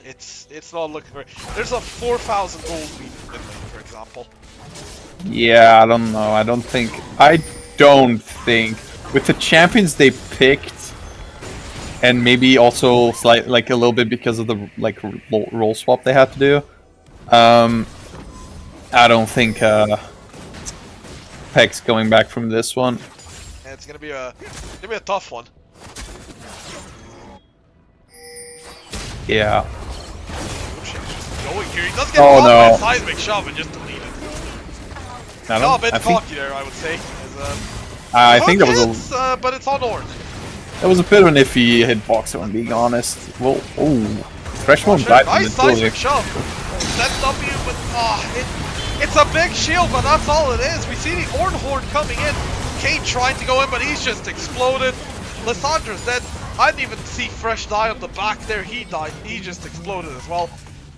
It's not looking great. There's a 4,000 gold lead in mid lane, for example. Yeah, I don't know. I don't think with the champions they picked, and maybe also like a little bit because of the role swap they had to do. I don't think Peg's going back from this one. Yeah, it's gonna be a tough one. Yeah. Going here, he does get a seismic shove and just delete it. A bit cocky there, I would say. I think that was but it's on Ornn. That was a bit of an iffy hitbox, if I'm being honest. Well, Fresh one died. Nice seismic shove. That W, but it's a big shield, but that's all it is. We see the Ornn Horde coming in. Kane trying to go in, but he's just exploded. Lissandra's dead. I didn't even see Fresh die on the back there. He died. He just exploded as well.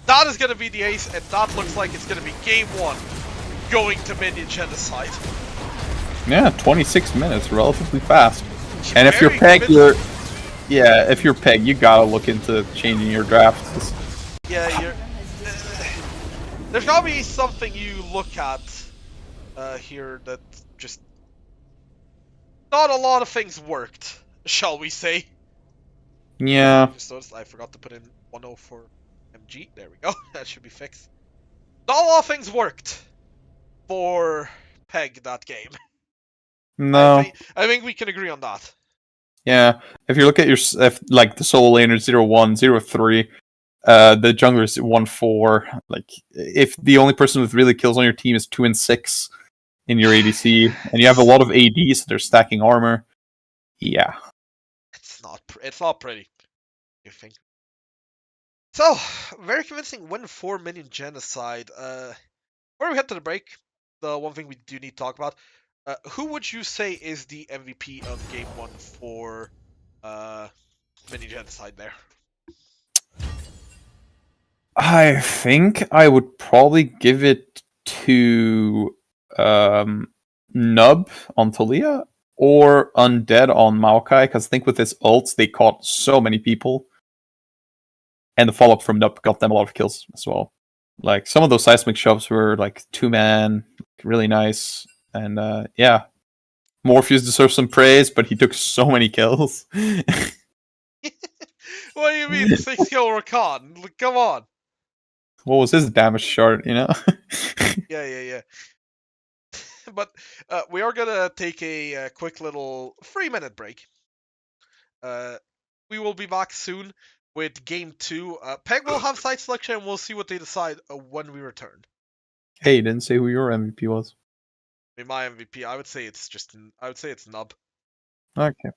That is going to be the ace, and that looks like it's going to be game 1 going to minion genocide. Yeah, 26 minutes, relatively fast. And if you're Peg, if you're Peg, you gotta look into changing your drafts. Yeah, there's gotta be something you look at here that just not a lot of things worked, shall we say? Yeah. Just noticed I forgot to put in 104 MG. There we go. That should be fixed. Not a lot of things worked for Peg that game. No. I think we can agree on that. Yeah. If you look at like the solo laner 0-1, 0-3, the jungler is 1-4. Like, if the only person with really kills on your team is 2 and 6 in your ADC, and you have a lot of ADs that are stacking armor, yeah. It's not pretty, you think. So, very convincing win for Minion Genocide. Before we head to the break, the one thing we do need to talk about, who would you say is the MVP of Game 1 for Minion Genocide there? I think I would probably give it to Nub on Talia or Undead on Maokai, because I think with his ults they caught so many people. And the follow-up from Nub got them a lot of kills as well. Like, some of those seismic shoves were like 2-man, really nice. And yeah. Morpheus deserves some praise, but he took so many kills. What do you mean 6-kill Rakan? Like, come on. What was his damage chart, you know? Yeah. But we are gonna take a quick little 3-minute break. We will be back soon with game 2. Peg will have site selection, and we'll see what they decide when we return. Hey, you didn't say who your MVP was. I mean, my MVP, I would say it's Nub. Okay.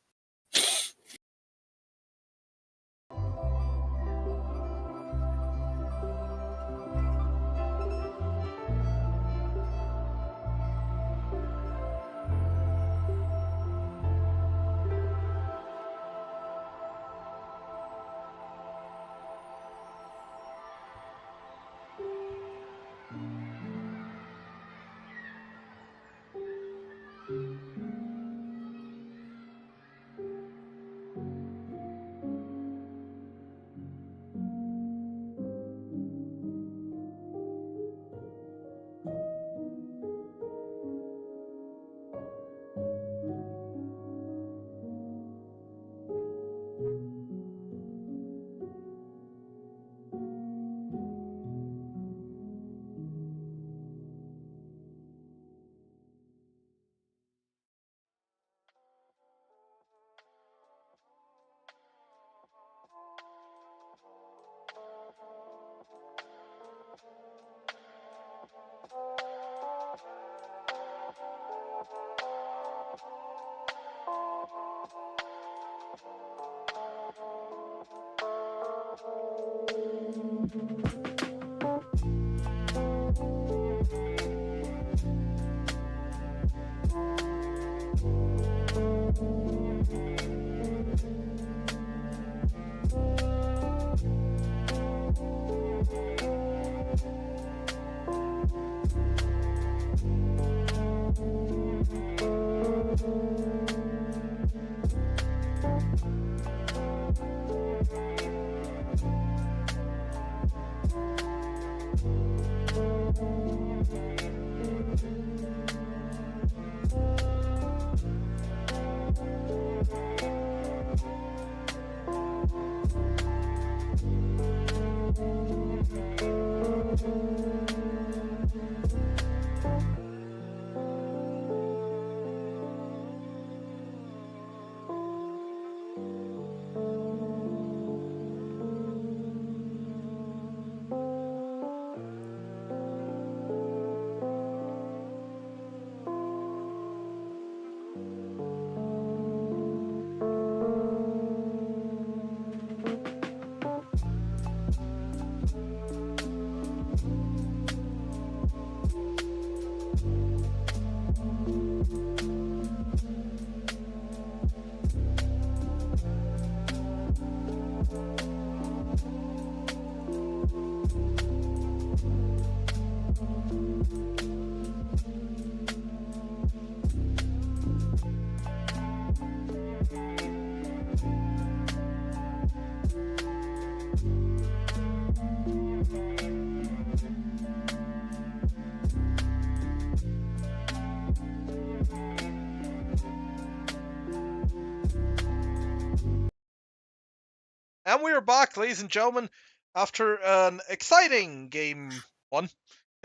And we are back, ladies and gentlemen, after an exciting game 1.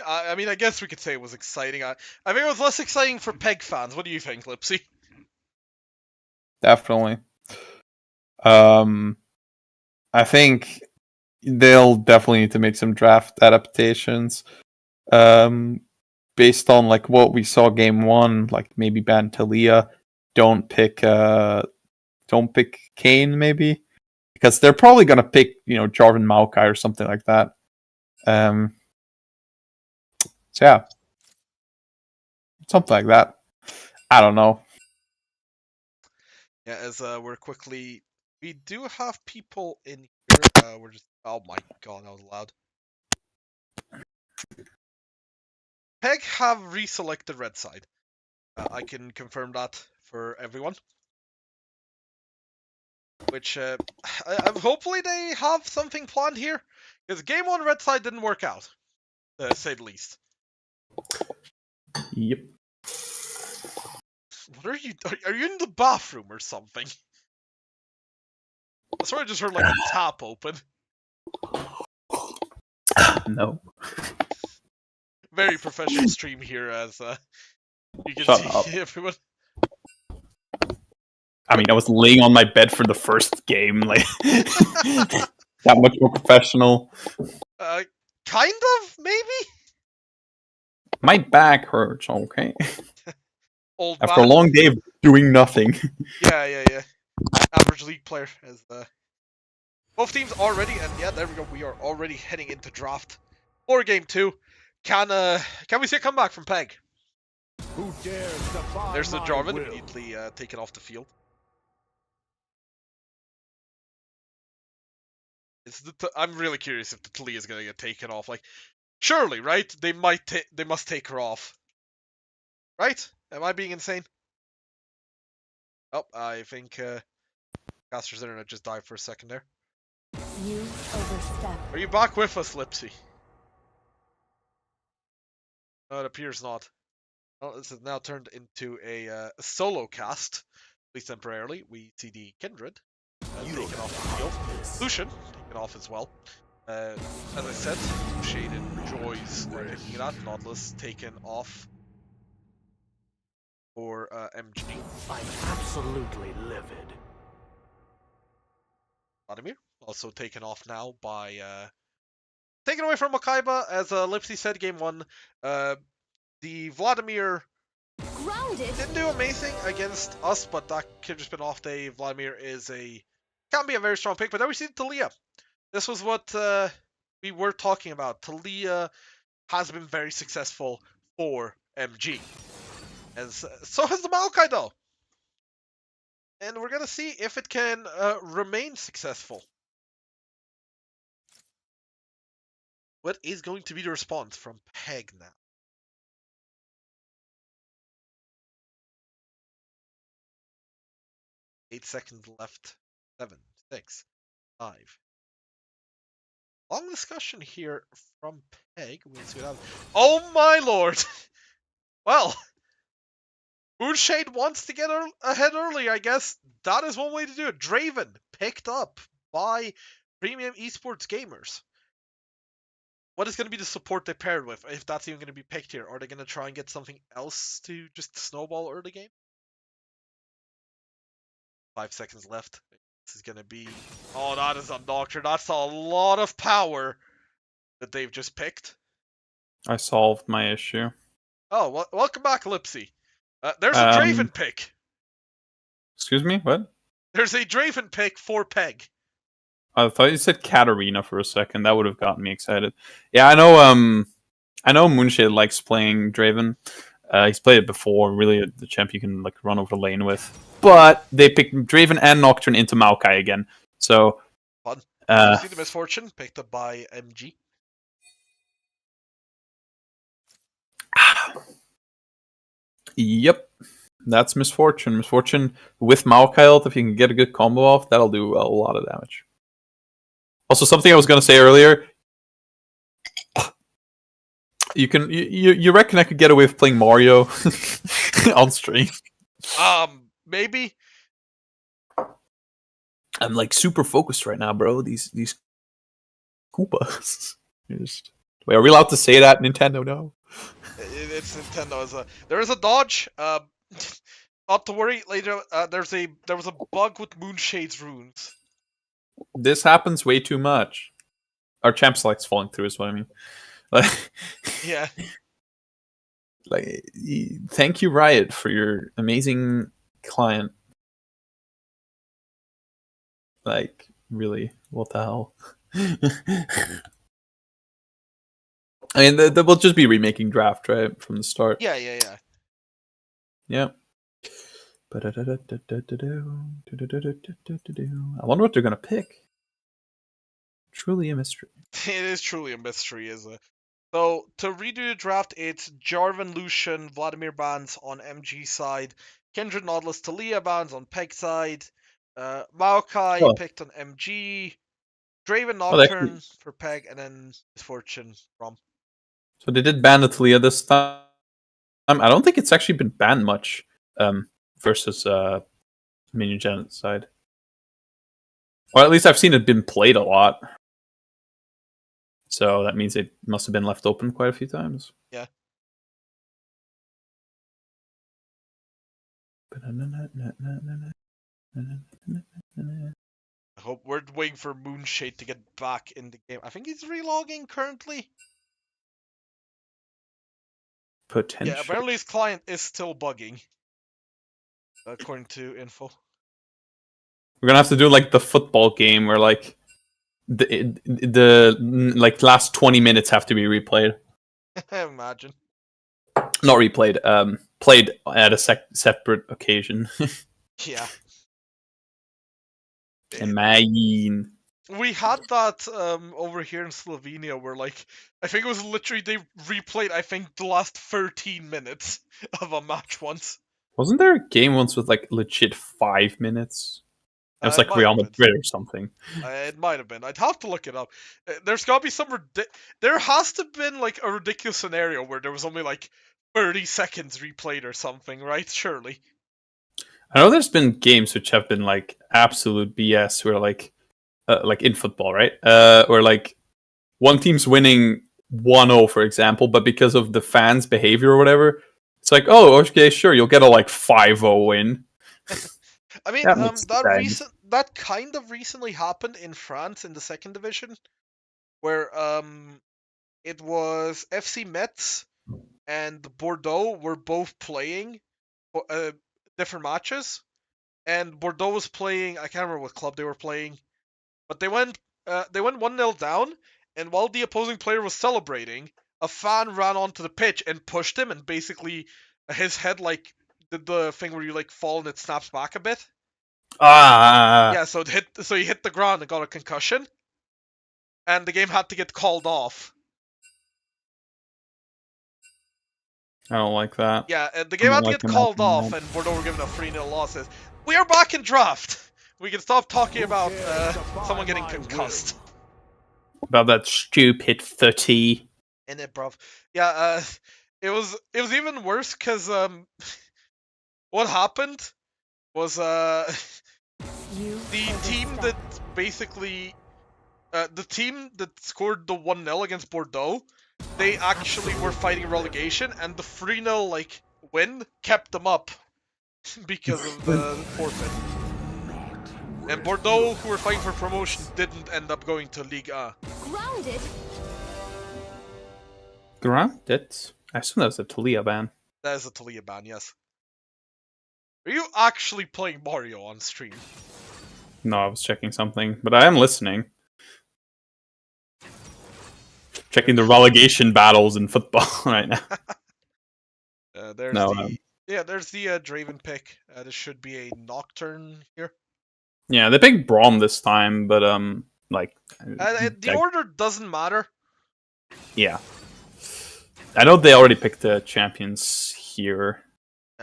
I mean, I guess we could say it was exciting. I think it was less exciting for Peg fans. What do you think, Lipsy? Definitely. I think they'll definitely need to make some draft adaptations. Based on like what we saw game 1, like maybe ban Talia, don't pick Kane maybe, because they're probably gonna pick Jarvan Maokai or something like that. So yeah, something like that. I don't know. Yeah, as we do have people in here. We're just, oh my god, that was loud. Peg have reselected red side. I can confirm that for everyone. Which, hopefully they have something planned here. Because game 1 red side didn't work out, to say the least. Yep. What are you? Are you in the bathroom or something? I swear I just heard like a tap open. No. Very professional stream here, as you can Shut see up. everyone. I mean, I was laying on my bed for the first game, like that much more professional. Kind of, maybe. My back hurts. Okay. Old After a man. long day of doing nothing. Yeah. Average league player, as both teams are ready, and yeah, there we go. We are already heading into draft for game 2. Can we see a comeback from Peg? Who dares defy There's the my Jarvan will? immediately taken off the field. I'm really curious if the Talia is gonna get taken off. Like, surely, right? They must take her off, right? Am I being insane? Oh, I think Caster's internet just died for a second there. You overstep. Are you back with us, Lipsy? No, it appears not. Well, this has now turned into a solo cast, at least temporarily. We see the Kindred taken off the field. Lucian taken off as well. As I said, Shade enjoys picking it up. Nautilus taken off for MG. I'm absolutely livid. Vladimir also taken off now by taken away from Makaiba. As Lipsy said, game 1, the Vladimir Grounded. didn't do amazing against us, but that could just been off day. Vladimir can be a very strong pick, but then we see Talia. This was what we were talking about. Talia has been very successful for MG. As so has the Maokai though. And we're gonna see if it can remain successful. What is going to be the response from Peg now? Eight seconds left. 7, 6, 5. Long discussion here from Peg. We'll see what happens. Oh my lord! Well, Moonshade wants to get ahead early, I guess. That is one way to do it. Draven picked up by Premium Esports Gamers. What is going to be the support they paired with, if that's even going to be picked here? Are they going to try and get something else to just snowball early game? 5 seconds left. This is going to be... Oh, that is on Doctor. That's a lot of power that they've just picked. I solved my issue. Oh, well, welcome back, Lipsy. There's a Draven pick. Excuse me? What? There's a Draven pick for Peg. I thought you said Katarina for a second. That would have gotten me excited. Yeah, I know Moonshade likes playing Draven. He's played it before. Really, the champ you can like run over the lane with. But they picked Draven and Nocturne into Maokai again. So Fun. You see the misfortune picked up by MG. Yep. That's misfortune. Misfortune with Maokai ult, if you can get a good combo off, that'll do a lot of damage. Also, something I was going to say earlier, you reckon I could get away with playing Mario on stream? Maybe. I'm like super focused right now, bro. These Koopas. Wait, are we allowed to say that, Nintendo? No. It's Nintendo. There is a dodge. Not to worry. Later, there was a bug with Moonshade's runes. This happens way too much. Our champ select's falling through is what I mean. Like, yeah. Like, thank you, Riot, for your amazing client. Like, really, what the hell? I mean, they will just be remaking draft, right, from the start. Yeah. Yeah. I wonder what they're gonna pick. Truly a mystery. It is truly a mystery, isn't it? So, to redo the draft, it's Jarvan, Lucian, Vladimir bans on MG side, Kindred, Nautilus, Talia bans on Peg side, Maokai picked on MG, Draven, Nocturne for Peg, and then Misfortune from. So they did ban the Talia this time. I don't think it's actually been banned much versus Minion Genocide. Or at least I've seen it been played a lot. So that means it must have been left open quite a few times. Yeah. I hope we're waiting for Moonshade to get back in the game. I think he's relogging currently. Potential. Yeah, apparently his client is still bugging, according to info. We're gonna have to do like the football game where like the like last 20 minutes have to be replayed. Imagine. Not replayed. Played at a separate occasion. Yeah. Imagine. We had that over here in Slovenia where, like, I think it was literally they replayed, I think, the last 13 minutes of a match once. Wasn't there a game once with like legit 5 minutes? It was like Real Madrid or something. It might have been. I'd have to look it up. There's got to be some there has to have been like a ridiculous scenario where there was only like 30 seconds replayed or something, right? Surely. I know there's been games which have been like absolute BS where like in football, right? Or like one team's winning 1-0, for example, but because of the fans' behavior or whatever, it's like, oh, okay, sure, you'll get a like 5-0 win. I mean, that kind of recently happened in France in the second division, where it was FC Metz and Bordeaux were both playing different matches, and Bordeaux was playing, I can't remember what club they were playing, but they went 1-0 down, and while the opposing player was celebrating, a fan ran onto the pitch and pushed him, and basically his head like did the thing where you like fall and it snaps back a bit. Yeah, so he hit the ground and got a concussion, and the game had to get called off. I don't like that. Yeah, the game had to get called off, and Bordeaux were given a 3-0 loss. We are back in draft. We can stop talking about someone getting concussed. About that stupid 30. In it, bruv. Yeah, it was even worse because what happened was the team that basically the team that scored the 1-0 against Bordeaux, they actually were fighting relegation, and the 3-0 like win kept them up because of the forfeit. And Bordeaux, who were fighting for promotion, didn't end up going to Ligue 1. Grounded. Grounded? I assume that's a Talia ban. That is a Talia ban, yes. Are you actually playing Mario on stream? No, I was checking something, but I am listening. Checking the relegation battles in football right now. There's the Draven pick. This should be a Nocturne here. Yeah, they picked Braum this time, but the order doesn't matter. Yeah, I know they already picked the champions here.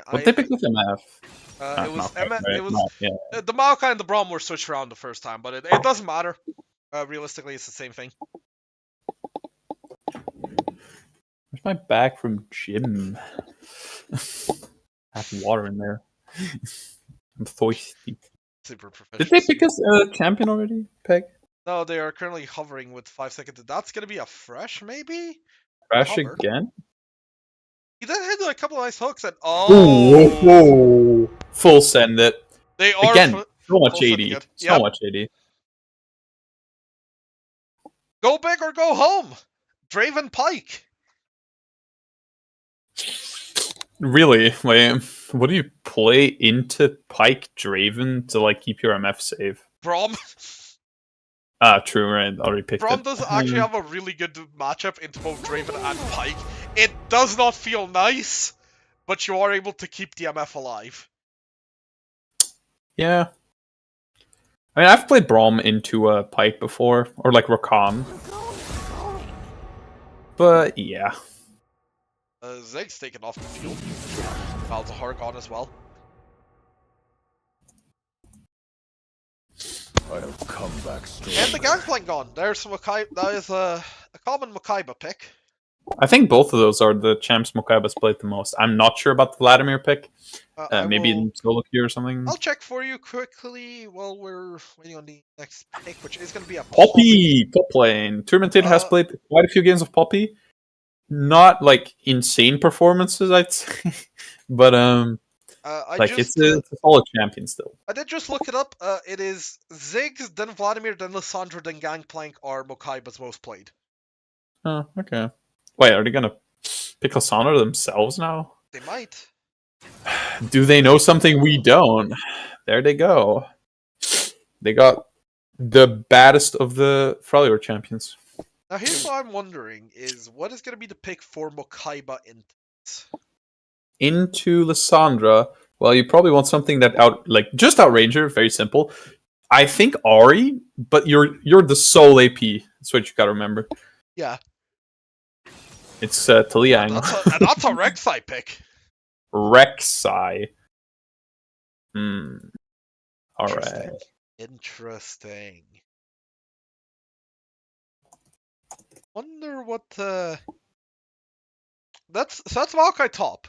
What they picked with MF? It was MF. Right? It was the Maokai and the Braum were switched around the first time, but it doesn't matter. Realistically, it's the same thing. Where's my bag from gym? I have water in there. I'm thirsty. Super professional. Did they pick us a champion already, Peg? No, they are currently hovering with 5 seconds. That's gonna be a fresh, maybe? Fresh again? He then hit a couple of nice hooks and whoa. Full send it. They are again. So much 80. So much 80. Go big or go home. Draven Pike. Really? Wait, what do you play into Pike Draven to like keep your MF safe? Braum. True, right? Already picked Braum it. does actually have a really good matchup into both Draven and Pike. It does not feel nice, but you are able to keep the MF alive. Yeah. I mean, I've played Braum into Pike before, or like Rakan. But yeah. Zeg's taken off the field. Malzahar gone as well. I'll come back strong. And the Gangplank gone. There's Makai. That is a common Makaiba pick. I think both of those are the champs Mokaiba's played the most. I'm not sure about the Vladimir pick. Maybe in solo queue or something. I'll check for you quickly while we're waiting on the next pick, which is going to be a Poppy top lane. Tourmentator has played quite a few games of Poppy. Not like insane performances, I'd say, but it's a solid champion still. I did just look it up. It is Ziggs, then Vladimir, then Lissandra, then Gangplank are Mokaiba's most played. Oh, okay. Wait, are they gonna pick Lissandra themselves now? They might. Do they know something we don't? There they go. They got the baddest of the Freljord champions. Now here's what I'm wondering is what is going to be the pick for Mokaiba into Lissandra? Well, you probably want something that just outranger, very simple. I think Ari, but you're the sole AP. That's what you gotta remember. Yeah. It's Talia. That's a Rek'Sai pick. Rek'Sai. Alright. Interesting. Wonder what that's Maokai top.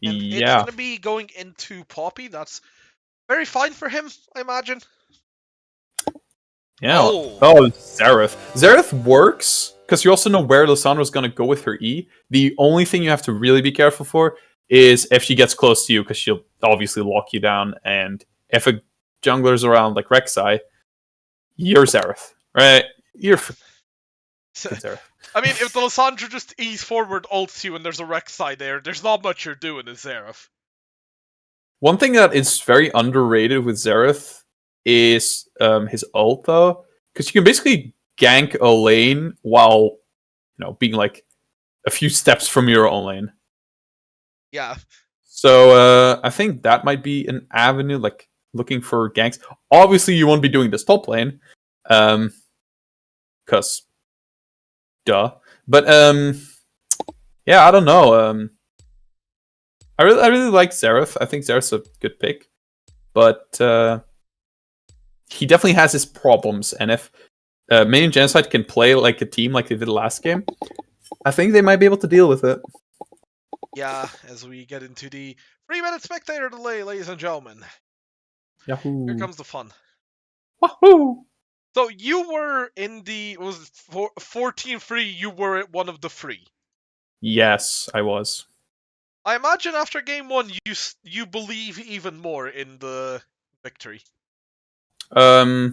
And it's gonna be going into Poppy, that's very fine for him, I imagine. Yeah. Oh, Xerath. Xerath works, because you also know where Lissandra's gonna go with her E. The only thing you have to really be careful for is if she gets close to you, because she'll obviously lock you down, and if a jungler's around like Rek'Sai, you're Xerath, right? You're Xerath. I mean, if the Lissandra just ease forward, ults you, and there's a Rek'Sai there, there's not much you're doing as Xerath. One thing that is very underrated with Xerath is his ult, though, because you can basically gank a lane while, being like a few steps from your own lane. Yeah. So I think that might be an avenue, like looking for ganks. Obviously, you won't be doing this top lane, because duh. But yeah, I don't know. I really like Xerath. I think Xerath's a good pick, but he definitely has his problems. And if Minion Genocide can play like a team like they did last game, I think they might be able to deal with it. Yeah, as we get into the 3-minute spectator delay, ladies and gentlemen. Yahoo! Here comes the fun. Wahoo! So you were in the 14-3. You were at one of the 3. Yes, I was. I imagine after game 1, you believe even more in the victory. Yeah,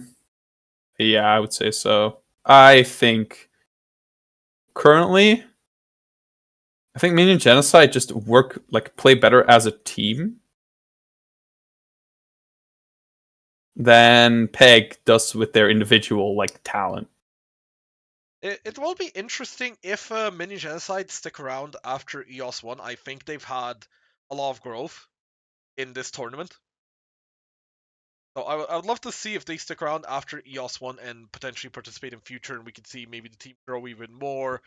I would say so. I think currently, Minion Genocide just play better as a team than Peg does with their individual talent. It will be interesting if Minion Genocide stick around after EOS One. I think they've had a lot of growth in this tournament. So I would love to see if they stick around after EOS One and potentially participate in future, and we can see maybe the team grow even more.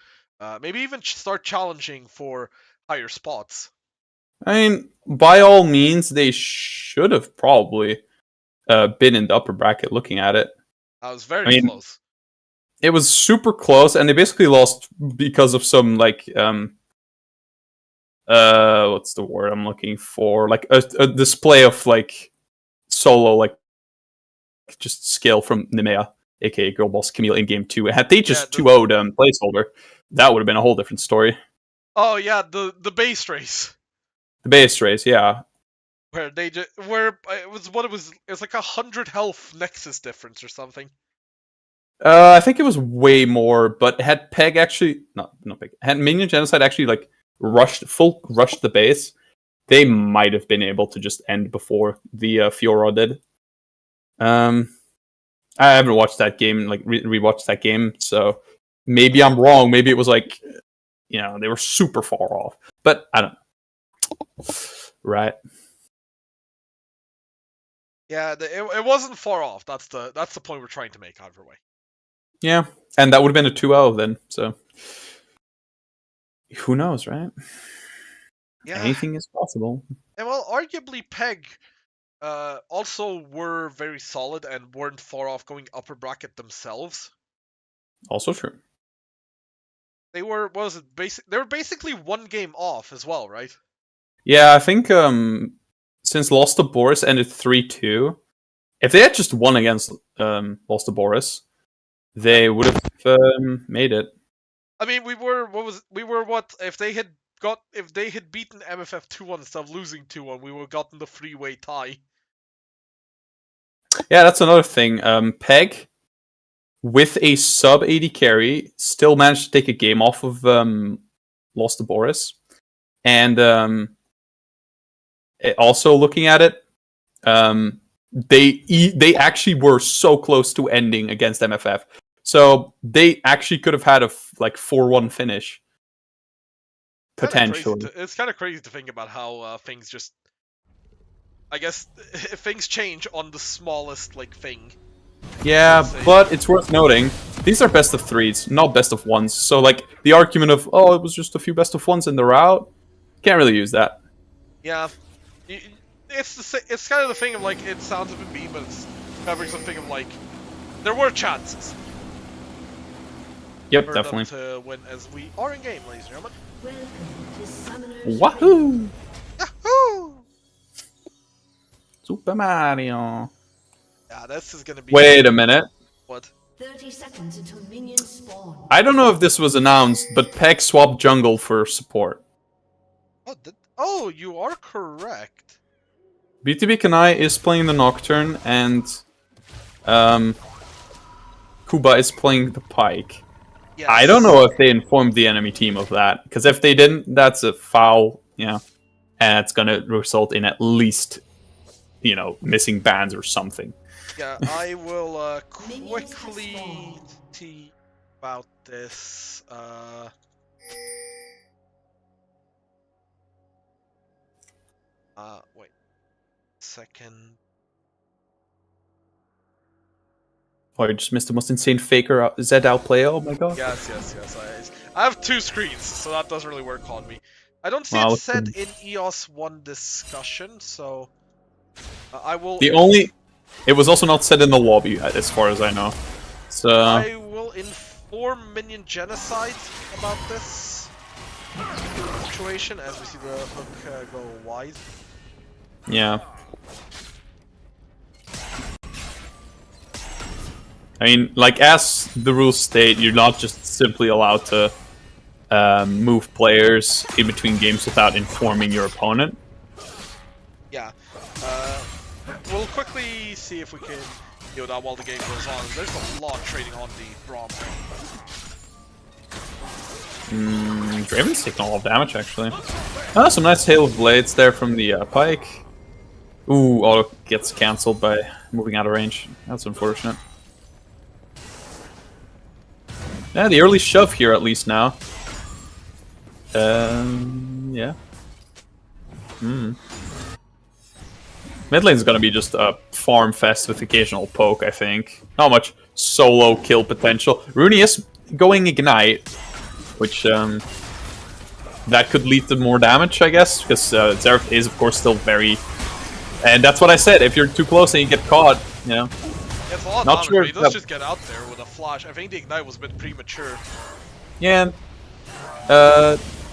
Maybe even start challenging for higher spots. I mean, by all means, they should have probably been in the upper bracket looking at it. That was very close. It was super close, and they basically lost because of some what's the word I'm looking for? Like a display of solo just skill from Nemea, aka Girl Boss Camille in game 2. Had they just 2-0'd placeholder, that would have been a whole different story. Oh yeah, the base race. The base race, yeah. Where it was like 100 health Nexus difference or something. I think it was way more, but had Peg actually not Peg, had Minion Genocide actually rushed the base, they might have been able to just end before the Fiora did. I haven't watched that game, rewatched that game, so maybe I'm wrong. Maybe it was they were super far off, but I don't know. Right. Yeah, it wasn't far off. That's the point we're trying to make either way. Yeah, and that would have been a 2-0 then, so who knows, right? Yeah. Anything is possible. And well, arguably Peg also were very solid and weren't far off going upper bracket themselves. Also true. They were, what was it, they were basically one game off as well, right? Yeah, I think since Lost to Boris ended 3-2, if they had just won against Lost to Boris, they would have made it. I mean, if they had beaten MFF 2-1 instead of losing 2-1, we would have gotten the freeway tie. Yeah, that's another thing. Peg, with a sub 80 carry, still managed to take a game off of Lost to Boris. And also looking at it, they actually were so close to ending against MFF. So they actually could have had a 4-1 finish. Potentially. It's kind of crazy to think about how things just... I guess things change on the smallest thing. Yeah, but it's worth noting, these are best of 3s, not best of 1s. So the argument of, oh, it was just a few best of 1s in the route, can't really use that. Yeah. It's kind of the thing of it sounds a bit mean, but it's kind of something of there were chances. Yep, for definitely. Them to win as we are in game, ladies and gentlemen. Wahoo! Yahoo! Super Mario. Yeah, this is gonna be. Wait a minute. What? 30 seconds until minions spawn. I don't know if this was announced, but Peg swapped jungle for support. Oh, you are correct. BTB Kanai is playing the Nocturne, and Kuba is playing the Pike. Yes. I don't know if they informed the enemy team of that, because if they didn't, that's a foul, and it's gonna result in at least, missing bans or something. Yeah, I will quickly see about this. Wait, second. Oh, I just missed the most insane faker Zed outplay. Oh my god. Yes. I have two screens, so that doesn't really work on me. I don't see Wow, it said in EOS One discussion, so I will. It was also not said in the lobby, as far as I know. So I will inform Minion Genocide about this situation as we see the hook go wide. yeah. I mean, as the rules state, you're not just simply allowed to move players in between games without informing your opponent. Yeah. We'll quickly see if we can deal that while the game goes on. There's a lot trading on the Braum. Draven's taking a lot of damage, actually. Oh, some nice Hail of Blades there from the Pike. Ooh, auto gets cancelled by moving out of range. That's unfortunate. Yeah, the early shove here at least now. Yeah. Mid lane's gonna be just a farm fest with occasional poke, I think. Not much solo kill potential. Rooney is going Ignite, which that could lead to more damage, I guess, because Xerath is, of course, still very... And that's what I said, if you're too close and you get caught, It's a lot not of sure. He does just get out there with a flash. I think the Ignite was a bit premature. Yeah.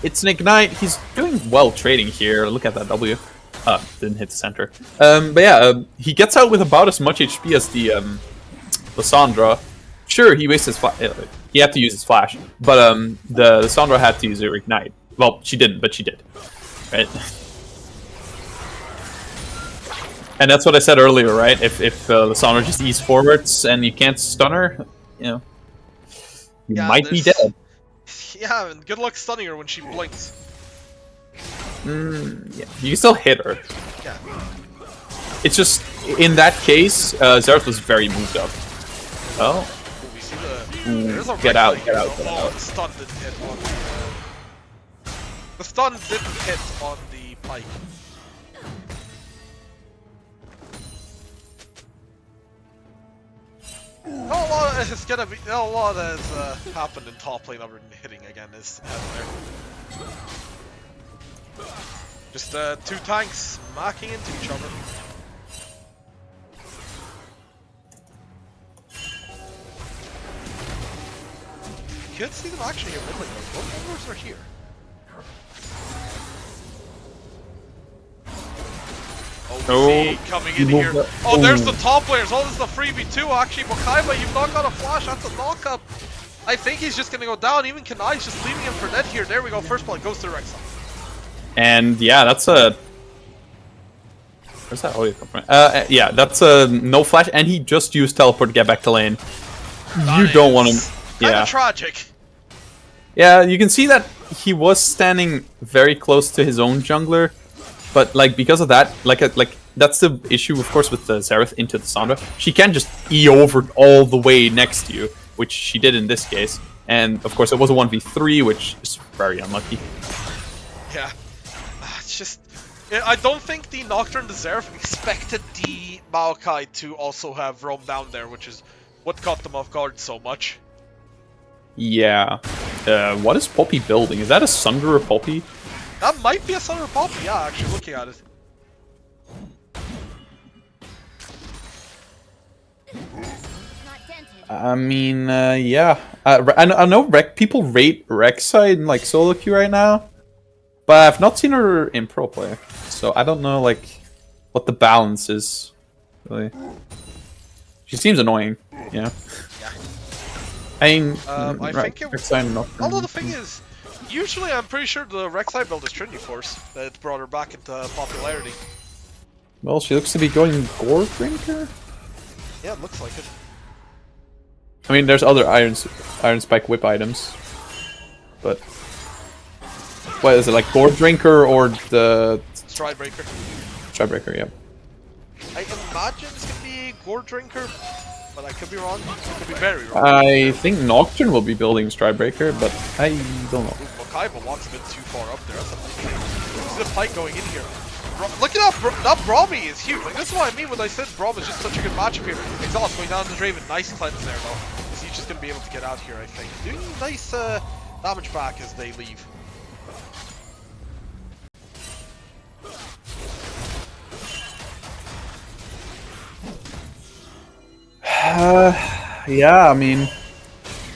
It's an Ignite. He's doing well trading here. Look at that W. Didn't hit the center. But yeah, he gets out with about as much HP as the Lissandra. Sure, he wastes his he had to use his flash, but the Lissandra had to use her Ignite. Well, she didn't, but she did. Right? And that's what I said earlier, right? If Lissandra just eats forwards and you can't stun her, you might be dead. Yeah, and good luck stunning her when she blinks. Yeah, you can still hit her. Yeah. It's just, in that case, Xerath was very moved up. Oh. We see there's a Get out, red get light. out, get Oh, out. the stun didn't hit on the stun didn't hit on the Pike. A lot has happened in top lane other than hitting again is there. Just two tanks smacking into each other. could see them actually here mid lane. Both junglers are here. OC coming in here. Oh, there's the top players. Oh, this is the freebie too, actually. Mokaiba, you've not got a flash. That's a knock-up. I think he's just going to go down. Even Kanai's just leaving him for dead here. There we go. First blood goes to the Rek'Sai. And yeah, that's a... Where's that audio come from? Yeah, that's a no flash, and he just used teleport to get back to lane. You don't want him... Kinda Yeah. tragic. Yeah, you can see that he was standing very close to his own jungler, but like because of that, like that's the issue, of course, with the Xerath into the Sandra. She can't just E over all the way next to you, which she did in this case. And of course, it was a 1v3, which is very unlucky. Yeah. It's just... I don't think the Nocturne the Xerath expected the Maokai to also have roam down there, which is what caught them off guard so much. Yeah. What is Poppy building? Is that a Sunder or Poppy? That might be a Sunder Poppy, yeah, actually, looking at it. I mean, yeah. I know people rate Rek'Sai in like solo queue right now, but I've not seen her in pro play, so I don't know like what the balance is. Really, she seems annoying. Yeah. I mean, I think it was... Although the thing is, usually I'm pretty sure the Rek'Sai build is Trinity Force that brought her back into popularity. Well, she looks to be going Gore Drinker. Yeah, it looks like it. I mean, there's other Iron Spike Whip items, but what is it, like Gore Drinker or the Stridebreaker? Stridebreaker, yeah. I imagine it's gonna be Gore Drinker, but I could be wrong. I could be very wrong. I think Nocturne will be building Stridebreaker, but I don't know. Mokaiba walks a bit too far up there. That's a big thing. There's a fight going in here. Look at that Brahmi is huge. Like, this is what I mean when I said Braum is just such a good matchup here. Exhaust going down to Draven. Nice cleanse there, though. Because he's just going to be able to get out here, I think. Doing nice damage back as they leave. Yeah, I mean,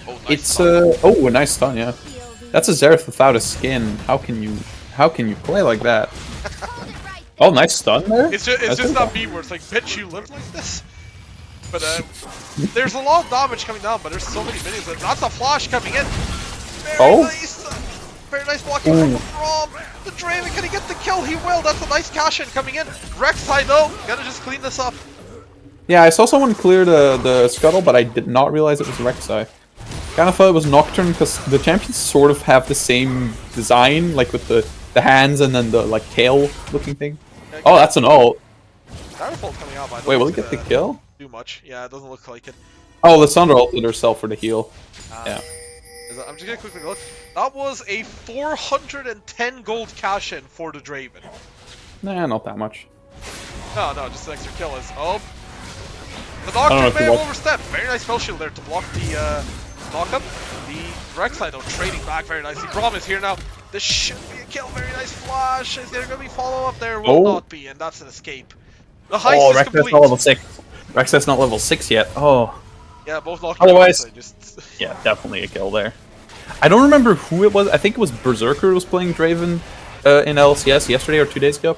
Oh, nice it's stun. oh, a nice stun, yeah. That's a Xerath without a skin. How can you play like that? Oh, nice stun there. It's just that meme where it's like, bitch, you live like this. But there's a lot of damage coming down, but there's so many minions. That's a flash coming in. Very nice blocking from Braum. The Draven, can he get the kill? He will. That's a nice cash in coming in. Rek'Sai though, gotta just clean this up. Yeah, I saw someone clear the scuttle, but I did not realize it was Rek'Sai. Kind of thought it was Nocturne because the champions sort of have the same design, like with the hands and then the like tail looking thing. Oh, that's an ult. Direfall coming out, by the Wait, way, will he get the kill? Too much. Yeah, it doesn't look like it. Oh, the Sandra ulted herself for the heal. Yeah. I'm just gonna quickly look. That was a 410 gold cash in for the Draven. Nah, not that much. No, just an extra kill is. Oh, the Nocturne may have overstepped. Very nice spell shield there to block the knockup. The Rek'Sai though trading back very nicely. Braum is here now. This should be a kill. Very nice flash. Is there gonna be follow up? There will not be, and that's an escape. The heist is complete. Not level 6. Rek'Sai's not level 6 yet. Oh. Yeah, both Nocturne. Otherwise, just yeah, definitely a kill there. I don't remember who it was. I think it was Berserker who was playing Draven in LCS yesterday or 2 days ago,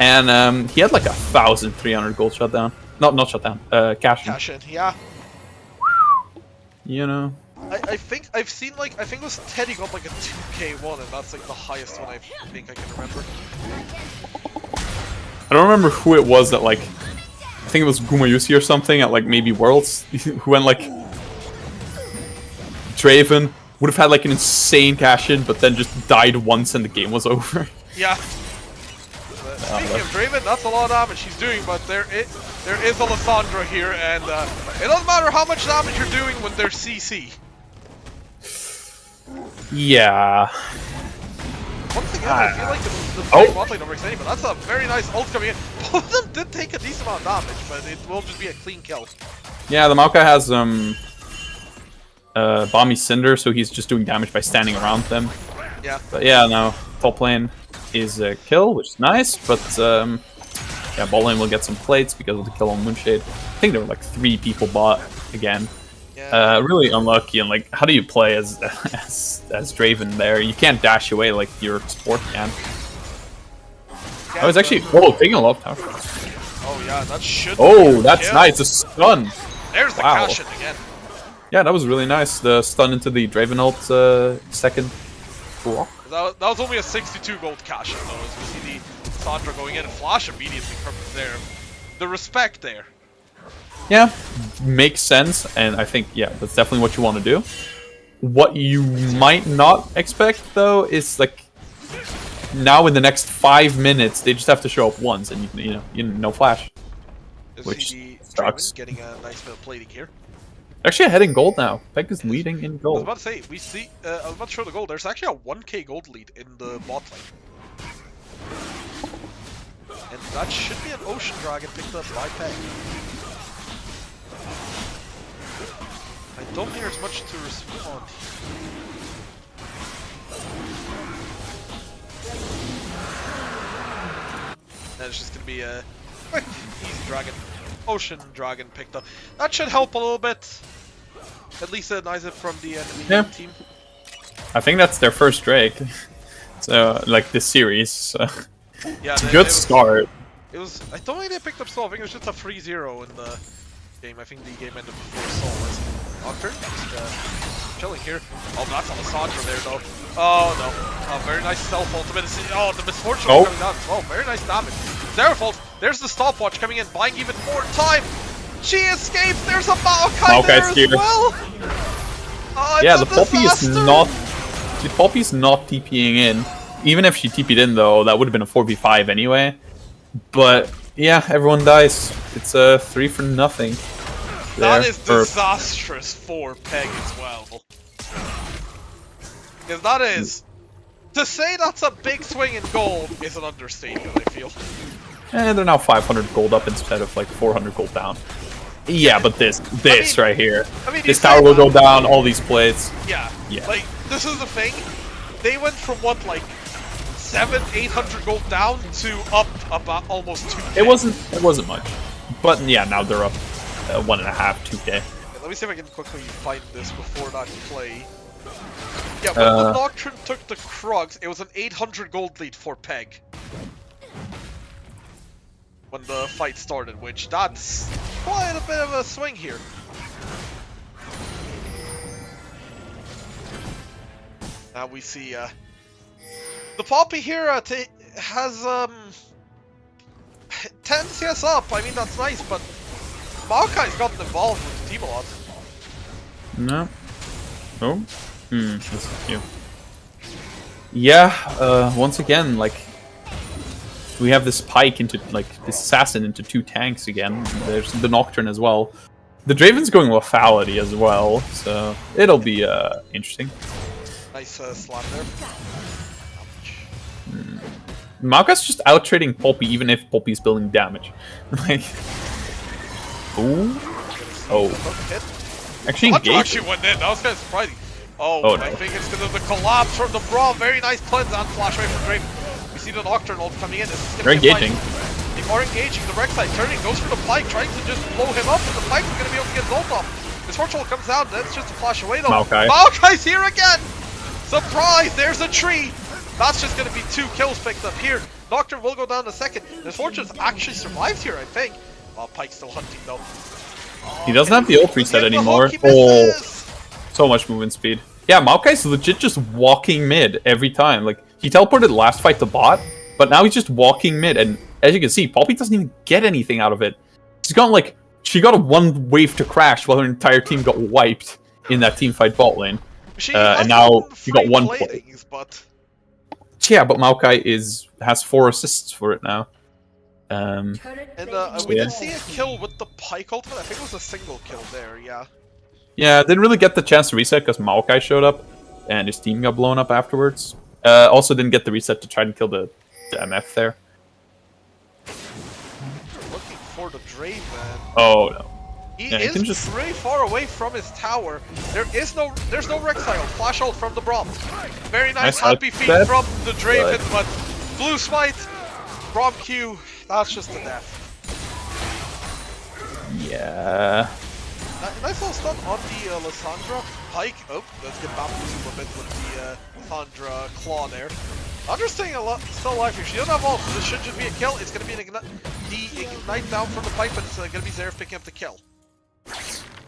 and he had like 1,300 gold shutdown. Not shutdown. Cash in. Cash in, yeah. You know. I think I've seen like I think it was Teddy got like a 2k1 and that's like the highest one I think I can remember. I don't remember who it was that like I think it was Gumayusi or something at like maybe Worlds who went like Draven would have had like an insane cash in but then just died once and the game was over. Yeah. Speaking of Draven, that's a lot of damage she's doing, but there is Alessandra here, and it doesn't matter how much damage you're doing when there's CC. Yeah. Once again, I feel like the bot lane number extending, but that's a very nice ult coming in. Both of them did take a decent amount of damage, but it will just be a clean kill. Yeah, the Maokai has Bomby Cinder, so he's just doing damage by standing around them. Yeah. But yeah, no, top lane is a kill, which is nice, but yeah, bot lane will get some plates because of the kill on Moonshade. I think there were like 3 people bot again. Yeah. Really unlucky. And like, how do you play as as Draven there? You can't dash away like your support can. I was actually taking a lot of tower. Oh yeah, that should. Oh, that's nice. A stun. There's the Wow. cash in again. Yeah, that was really nice. The stun into the Draven ult second block. That was only a 62 gold cash in though, as we see the Sandra going in and flash immediately from there. The respect there. Yeah, makes sense, and I think, yeah, that's definitely what you want to do. What you might not expect, though, is, like, now in the next 5 minutes, they just have to show up once, and, no flash. Which sucks. Getting a nice bit of plating here. Actually ahead in gold now. Peg is leading in I was gold. about to say, we see, I was about to show the gold. There's actually a 1k gold lead in the bot lane. And that should be an Ocean Dragon picked up by Peg. I don't think there's much to respond. And it's just gonna be a quick, easy dragon. Ocean Dragon picked up. That should help a little bit. At least denies it from the enemy team. I think that's their first Drake. So, like, this series. So. Yeah, it's a good start. It was. I don't think they picked up Soul. I think it was just a 3-0 in the game. I think the game ended before Soul was. Nocturne just chilling here. Oh, that's Alessandro there though. Oh no. Oh, very nice stealth ultimate. Oh, the misfortune coming down as well. Very nice damage. Zerafault. There's the stopwatch coming in, buying even more time. She escapes. There's a Maokai there as well. Oh, yeah, the Poppy is not. The Poppy's not TPing in. Even if she TP'd in though, that would have been a 4v5 anyway. But yeah, everyone dies. It's a 3 for nothing. That is disastrous for Peg as well. Because that is... To say that's a big swing in gold is an understatement, I feel. And they're now 500 gold up instead of like 400 gold down. Yeah, but this right here. This tower will go down, all these plates. Yeah. Like, this is the thing. They went from what, like, 700-800 gold down to up about almost 2k. It wasn't much. But yeah, now they're up 1.5, 2k. Yeah, let me see if I can quickly find this before that play. Yeah, when the Nocturne took the Krugs, it was an 800 gold lead for Peg. When the fight started, which that's quite a bit of a swing here. Now we see the Poppy here has 10 CS up. I mean, that's nice, but Maokai's gotten involved with the team a lot. No. Oh. This is you. Yeah. Once again, like, we have this Pike into, like, this Assassin into 2 tanks again. There's the Nocturne as well. The Draven's going lethality as well, so it'll be interesting. Nice slam there. Maokai's just out trading Poppy, even if Poppy's building damage. Like, ooh, actually engaged. Actually went in. That was kind of surprising. Oh I think it's because of the collapse from the Brawl. Very nice cleanse and flash away from Draven. We see the Nocturne ult coming in. This is They're engaging. They are engaging. The Rek'Sai turning, goes for the Pike, trying to just blow him up, and the Pike is going to be able to get his ult off. This Fortune comes out. That's just a flash away though. Maokai's here again. Surprise! There's a tree. That's just going to be 2 kills picked up here. Nocturne will go down in a second. This Fortune's actually survived here, I think. Well, Pike's still hunting though. He doesn't have the ult reset anymore. Oh, so much movement speed. Yeah, Maokai's legit just walking mid every time. Like, he teleported last fight to bot, but now he's just walking mid. And as you can see, Poppy doesn't even get anything out of it. She's got like, she got a 1 wave to crash while her entire team got wiped in that team fight bot lane. And now you got 1 play. But... Yeah, but Maokai has 4 assists for it now. And we did see a kill with the Pike ultimate. I think it was a single kill there, yeah. Yeah, didn't really get the chance to reset because Maokai showed up and his team got blown up afterwards. Also didn't get the reset to try and kill the MF there. Looking for the Draven. Oh no. He is just... very far away from his tower. There's no Rek'Sai ult. Flash ult from the Braum. Very nice happy feet from the Draven, but Blue Smite, Braum Q, that's just a death. Yeah. nice little stun on the Lissandra. Pike, oh, let's get back to a bit with the Lissandra claw there. Lyssandra's staying still alive here. She doesn't have ult, so this should just be a kill. It's going to be the ignite down from the pipe, and it's going to be Zeref picking up the kill.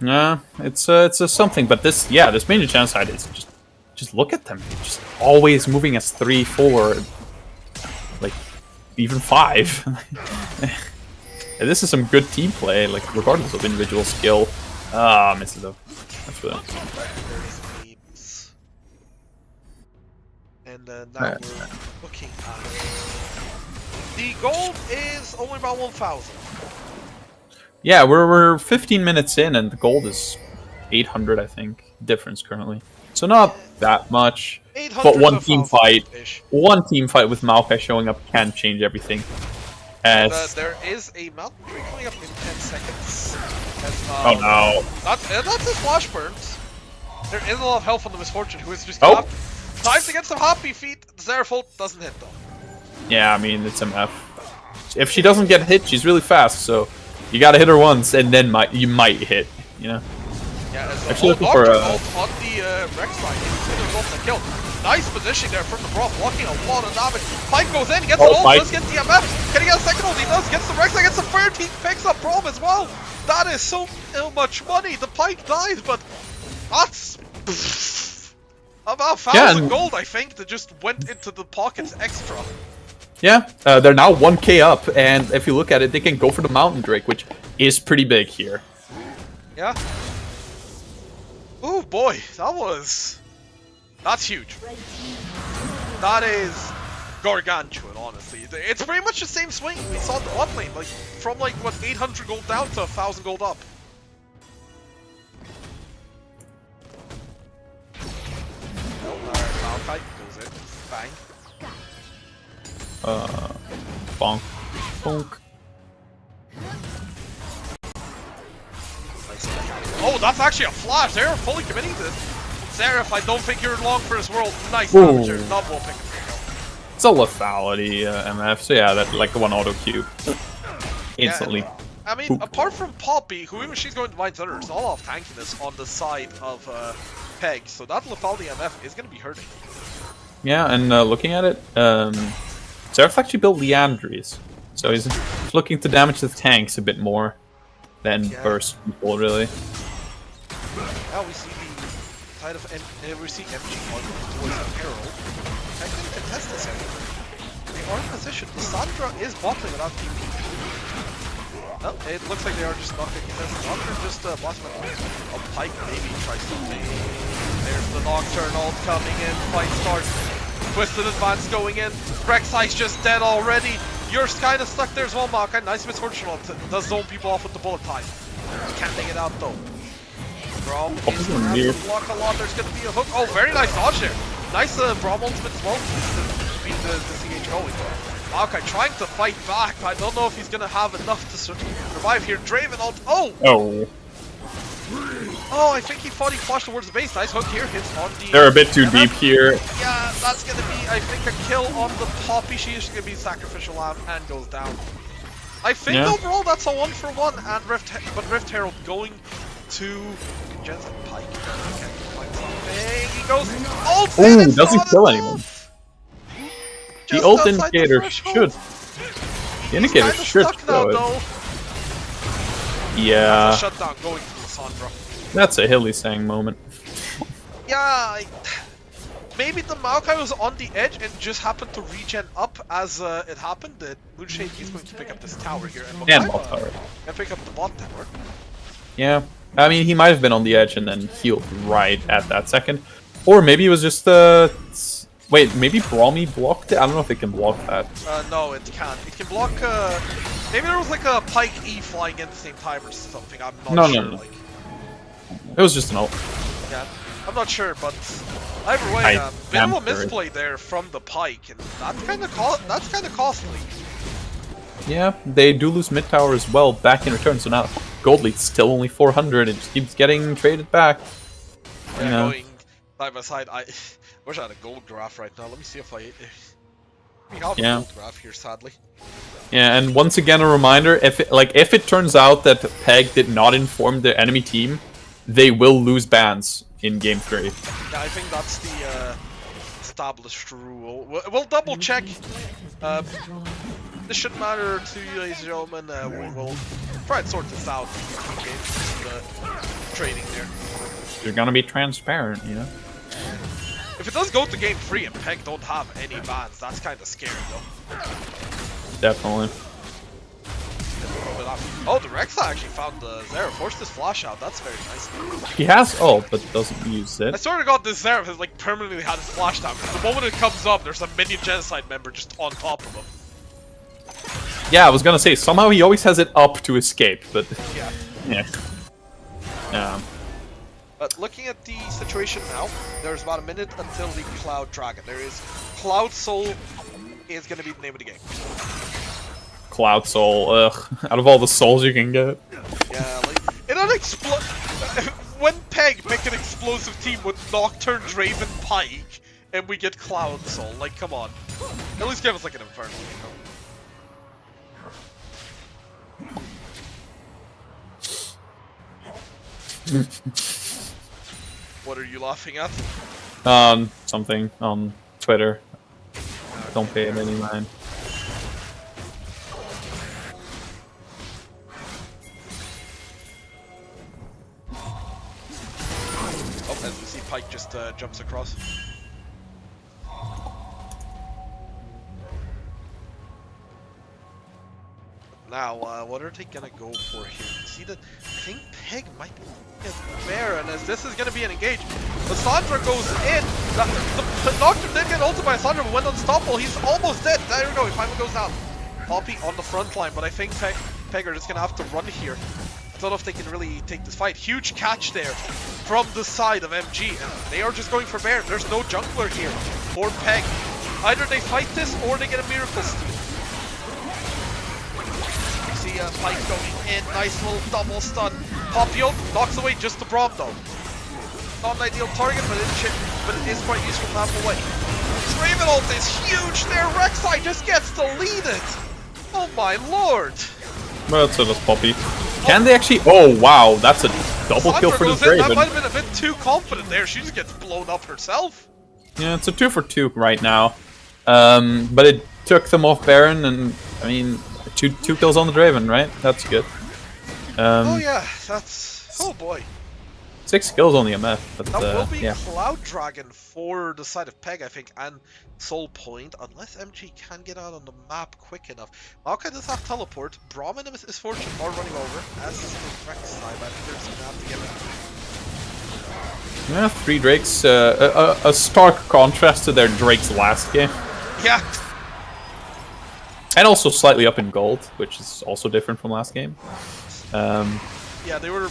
Yeah, it's a something, but this main chance side is just look at them, just always moving as 3, 4, like even 5. This is some good team play, like regardless of individual skill. Ah, missed it though. That's really. And now we're looking at the gold is only about 1,000. Yeah, we're 15 minutes in, and the gold is 800, I think, difference currently. So not that much, but one team fight with Maokai showing up can change everything. As there is a mountain tree coming up in 10 seconds. Oh no! That's his flash burns. There is a lot of health on the Misfortune, who is just time to get some happy feet. Zeref ult doesn't hit though. Yeah, I mean it's MF. If she doesn't get hit, she's really fast, so you gotta hit her once, and then you might hit. You know. Yeah, actually looking for ult on the Rex side. He's gonna go for the kill. Nice positioning there from the Broth, blocking a lot of damage. Pike goes in, gets an ult, does get the MF. Can he get a second ult? He does, gets the Rex, gets the 13, picks up Brom as well. That is so much money. The Pike dies, but that's about 1,000 gold, I think, that just went into the pockets extra. Yeah, they're now 1k up, and if you look at it, they can go for the Mountain Drake, which is pretty big here. Yeah. Oh boy, that's huge. That is gargantuan, honestly. It's pretty much the same swing we saw in the bot lane, like from like what 800 gold down to 1,000 gold up. Maokai goes in, bang. Bonk, bonk. Oh, that's actually a flash. They're fully committing to this. Zeref, I don't think you're long for this world. Nice damage there. Not well picked. It's a lethality MF, so yeah, that like the one auto cube. Instantly. Yeah, I mean, apart from Poppy, whoever she's going to Divine Thunder, there's not a lot of tankiness on the side of Peg, so that lethality MF is going to be hurting. Yeah, and looking at it, Zeref actually built Leandries, so he's looking to damage the tanks a bit more than burst people, really. Now we see the side of we see MG on towards Herald. I can contest this area. They are in position. Lissandra is bottling without TP. Oh, it looks like they are just not going to contest. Nocturne just bottling. A Pike maybe tries something. There's the Nocturne ult coming in. Fight starts. Twisted Advance going in. Rek'Sai's just dead already. You're kind of stuck there as well, Maokai. Nice Misfortune ult. Does zone people off with the bullet time. Can't take it out though. Braum is going to have to block a lot. There's going to be a hook. Oh, very nice dodge there. Nice Braum ultimate as well to beat the CH going. Maokai trying to fight back. I don't know if he's going to have enough to survive here. Draven ult. Oh, I think he thought he flashed towards the base. Nice hook here. Hits on the... They're a bit too deep here. Yeah, that's going to be, I think, a kill on the Poppy. She is going to be sacrificial lamb and goes down. I think overall that's a 1-for-1. And Rift Herald going to Jensen Pike. Can find something. He goes. Ooh, doesn't kill anyone. The ult indicator should. The indicator should throw it. Yeah. That's a shutdown going to Lissandra. That's a Hilly Sang moment. Yeah. Maybe the Maokai was on the edge and just happened to regen up as it happened. The Moonshade is going to pick up this tower here and bot tower. And pick up the bot tower. Yeah, I mean he might have been on the edge and then healed right at that second, or maybe it was just wait, maybe Brommy blocked it. I don't know if it can block that. No, it can't. It can block. Maybe there was like a Pike E flying in at the same time or something. I'm not sure. No. Like, it was just an ult. Yeah, I'm not sure, but either way, bit of a misplay there from the Pike, and that's kind of costly. Yeah, they do lose mid tower as well back in return, so now gold lead's still only 400. It just keeps getting traded back. Yeah, you know. Going side by side. I wish I had a gold graph right now. Let me see if we have a gold graph here, sadly. Yeah, and once again a reminder: if it turns out that Peg did not inform the enemy team they will lose bans in game 3. Yeah, I think that's the established rule. We'll double check. This shouldn't matter to you, ladies and gentlemen. We will try and sort this out between games. Trading there. You're gonna be transparent, you know? If it does go to game 3 and Peg don't have any bans, that's kind of scary though. Definitely. Oh, the Rexa actually found the Zera. Forced his flash out. That's very nice. He has ult, but doesn't use it. I sort of got this Zera has like permanently had his flash down. Because the moment it comes up, there's a minion genocide member just on top of him. Yeah, I was gonna say, somehow he always has it up to escape, but... Yeah. Yeah. But looking at the situation now, there's about a minute until the Cloud Dragon. There is Cloud Soul is going to be the name of the game. Cloud Soul, ugh. Out of all the souls you can get. Yeah, like, when Peg make an explosive team with Nocturne, Draven, Pike, and we get Cloud Soul, like, come on. At least give us like an Infernal, you know? What are you laughing at? Something on Twitter. Don't pay it any mind. Oh, as we see, Pike just jumps across. Now, what are they gonna go for here? See that? I think Peg might be Baron, as this is gonna be an engage. Lissandra goes in. The Nocturne did get ulted by Lissandra, but went unstoppable. He's almost dead. There we go. He finally goes down. Poppy on the front line, but I think Peg are just gonna have to run here. I don't know if they can really take this fight. Huge catch there from the side of MG, and they are just going for Baron. There's no jungler here for Peg. Either they fight this or they get a Miracle Steal. Pike going in, nice little double stun. Poppy knocks away just the Braum though. Not an ideal target, but it is quite useful to have away. Draven ult is huge there, Rek'Sai just gets to lead it! Oh my lord! Well, so does Poppy. Can they actually... Oh wow, that's a double kill for the Draven. That might have been a bit too confident there, she just gets blown up herself. Yeah, it's a 2 for 2 right now. But it took them off Baron, and I mean... Two kills on the Draven, right? That's good. Oh yeah, that's... Oh boy. 6 kills on the MF, but that will be yeah. Cloud Dragon for the side of Peg, I think, and Soul Point, unless MG can get out on the map quick enough. Maokai does have teleport. Braum and his Fortune are running over, as is the Rek'Sai, but I think they're just gonna have to get it. Yeah, 3 Drakes. A stark contrast to their Drakes last game. Yeah. And also slightly up in gold, which is also different from last game. Yeah, they were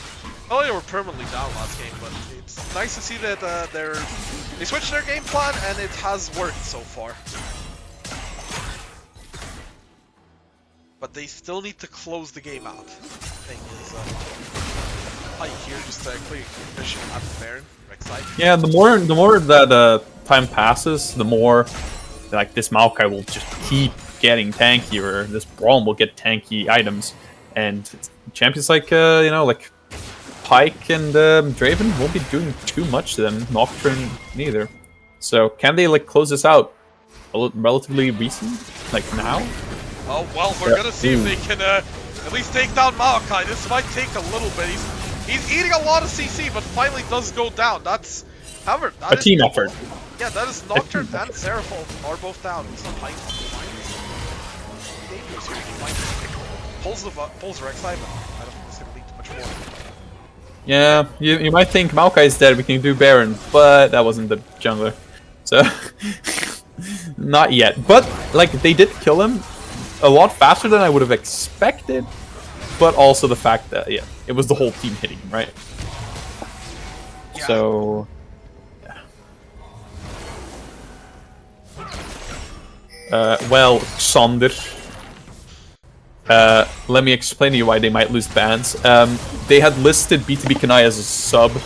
permanently down last game, but it's nice to see that they switched their game plan and it has worked so far. But they still need to close the game out. Thing is, Pike here just clear mission at the Baron, Rek'Sai. Yeah, the more that time passes, the more like this Maokai will just keep getting tankier. This Braum will get tanky items, and champions like you know, like Pike and Draven won't be doing too much to them. Nocturne neither. So can they like close this out relatively recent, like now? Oh well, we're gonna see if they can at least take down Maokai. This might take a little bit. He's eating a lot of CC, but finally does go down. That's, however, that a team effort. Yeah, that is Nocturne and Seraphol are both down. Pike dangerous here. He pulls Rek'Sai, but I don't think this is gonna lead to much more. Yeah, you might think Maokai is dead. We can do Baron, but that wasn't the jungler, so not yet. But like they did kill him a lot faster than I would have expected. But also the fact that it was the whole team hitting him, right? Yeah. So well, Sander. Let me explain to you why they might lose bans. They had listed BTB Kanai as a support.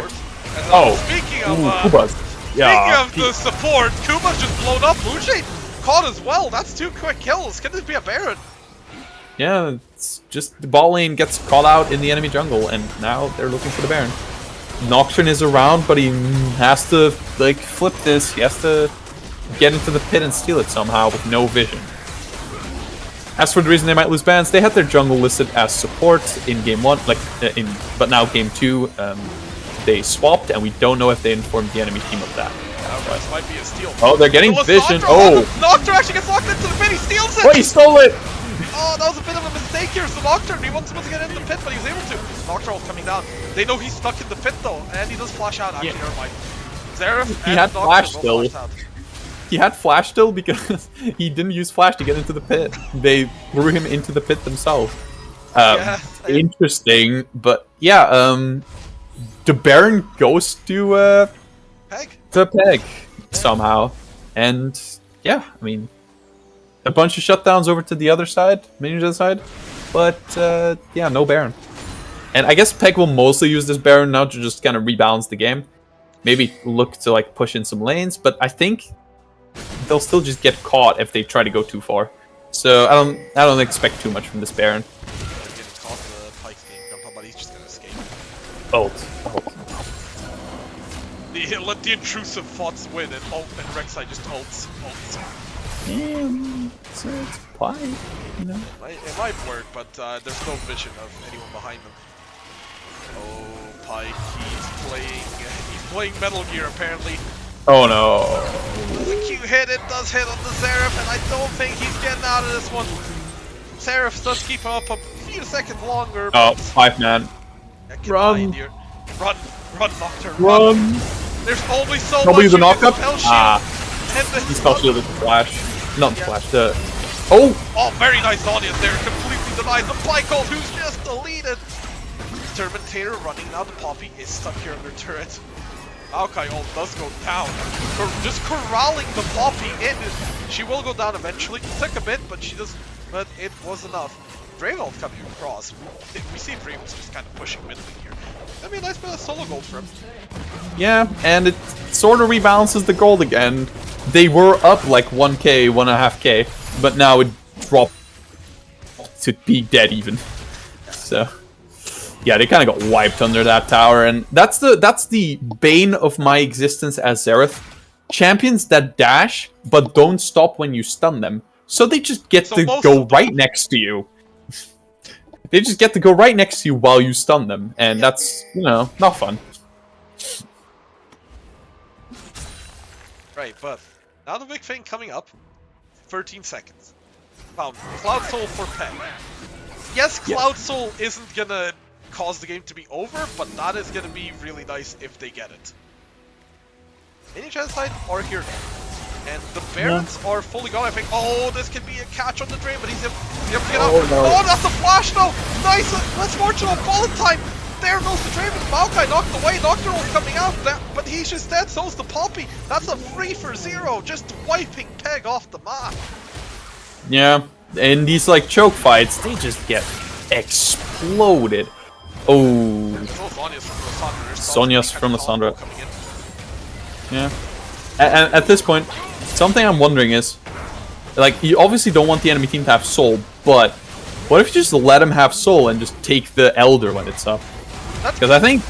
Speaking of Kuba's. Yeah. Speaking of the support, Kuba's just blown up. Blue Jade caught as well. That's 2 quick kills. Can this be a Baron? yeah, it's just the bot lane gets caught out in the enemy jungle, and now they're looking for the Baron. Nocturne is around, but he has to like flip this. He has to get into the pit and steal it somehow with no vision. As for the reason they might lose bans, they had their jungle listed as support in game 1, but now game 2 they swapped, and we don't know if they informed the enemy team of that. This might be a steal. Oh, they're getting vision. Oh, Nocturne actually gets locked into the pit. He steals it. wait, he stole it. Oh, that was a bit of a mistake here. So Nocturne, he wasn't supposed to get in the pit, but he was able to. Nocturne coming down. They know he's stuck in the pit though, and he does flash out. Actually, never mind. Xerath He and had Nocturne flash both still. flashed out. He had flash still because he didn't use flash to get into the pit. They threw him into the pit themselves. Yeah. Interesting, but yeah, the Baron goes to Peg somehow, and yeah, I mean, a bunch of shutdowns over to the other side, minion side, but yeah, no Baron. And I guess Peg will mostly use this Baron now to just kind of rebalance the game. Maybe look to like push in some lanes, but I think they'll still just get caught if they try to go too far. So I don't expect too much from this Baron. Getting caught, the Pike's being dumped on, but he's just gonna escape. Ult. Let the intrusive thoughts win, and Rek'Sai just ults. Yeah, so it's fine, you know. It might work, but there's no vision of anyone behind them. Oh, Pike, he's playing Metal Gear apparently. Oh no. The Q hit, it does hit on the Seraph, and I don't think he's getting out of this one. Seraph does keep him up a few seconds longer. Oh, 5-man. Run. Run, Nocturne, Run. There's only so Probably much the you can knockup. spell shield. He spell shielded the flash. Not the flash, the... Oh! Oh, very nice audience there. Completely denied the Pike ult, who's just deleted. Terminator running now. The Poppy is stuck here under turret. Maokai ult does go down. Just corralling the Poppy in. She will go down eventually. It took a bit, but it was enough. Draven ult coming across. We see Draven's just kind of pushing mid lane here. That'd be a nice bit of solo gold for him. Yeah, and it sort of rebalances the gold again. They were up like 1k, 1.5k, but now it dropped to be dead even. So, yeah, they kind of got wiped under that tower, and that's the bane of my existence as Xerath. Champions that dash, but don't stop when you stun them. So they just get to go right next to you. They just get to go right next to you while you stun them, and that's, you know, not fun. Right, but now the big thing coming up. 13 seconds. Found Cloud Soul for Peg. Yes, Cloud Soul isn't gonna cause the game to be over, but that is gonna be really nice if they get it. Any genocide are here now. And the Barons are fully gone, I think. Oh, this could be a catch on the drain, but he's able to get out. Oh, that's a flash though! Nice! Let's fortune on bullet time! There goes the drain, but Maokai knocked away. Nocturne coming out, but he's just dead, so's the Poppy. That's a 3 for 0, just wiping Peg off the map. Yeah, in these like choke fights, they just get exploded. Oh. Sonya's from Lissandra. Yeah. And at this point, something I'm wondering is, like, you obviously don't want the enemy team to have soul, but what if you just let them have soul and just take the Elder when it's up? Because I think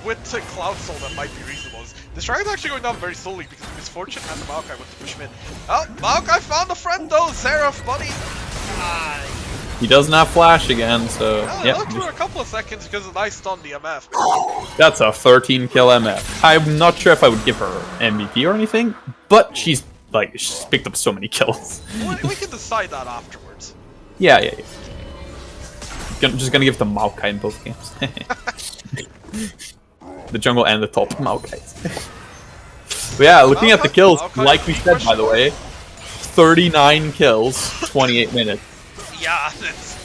with the Cloud Soul that might be reasonable. This dragon's actually going down very slowly because of Misfortune and the Maokai went to push him in. Oh, Maokai found a friend though, Seraph, buddy! He doesn't have flash again, so yeah. It looked for a couple of seconds because of nice stun the MF. That's a 13 kill MF. I'm not sure if I would give her MVP or anything, but she's picked up so many kills. We can decide that afterwards. Yeah. I'm just gonna give the Maokai in both games. The jungle and the top Maokai. But yeah, looking at the kills, like we said by the way, 39 kills, 28 minutes. Yeah, that's...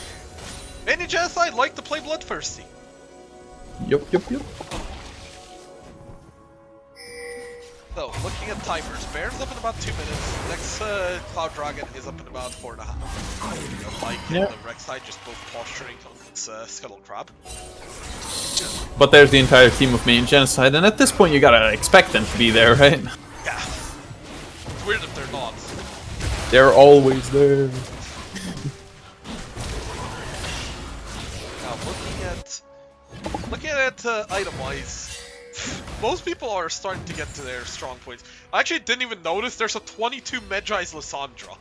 Any genocide like to play bloodthirsty. Yep. So, looking at timers, Baron's up in about 2 minutes. Next Cloud Dragon is up in about 4.5. Mike and the Rek'Sai just both posturing on its Scuttle Crab. But there's the entire team of main genocide, and at this point you gotta expect them to be there, right? Yeah. It's weird if they're not. They're always there. looking at it item-wise, most people are starting to get to their strong points. I actually didn't even notice there's a 22 Medjai's Lissandra.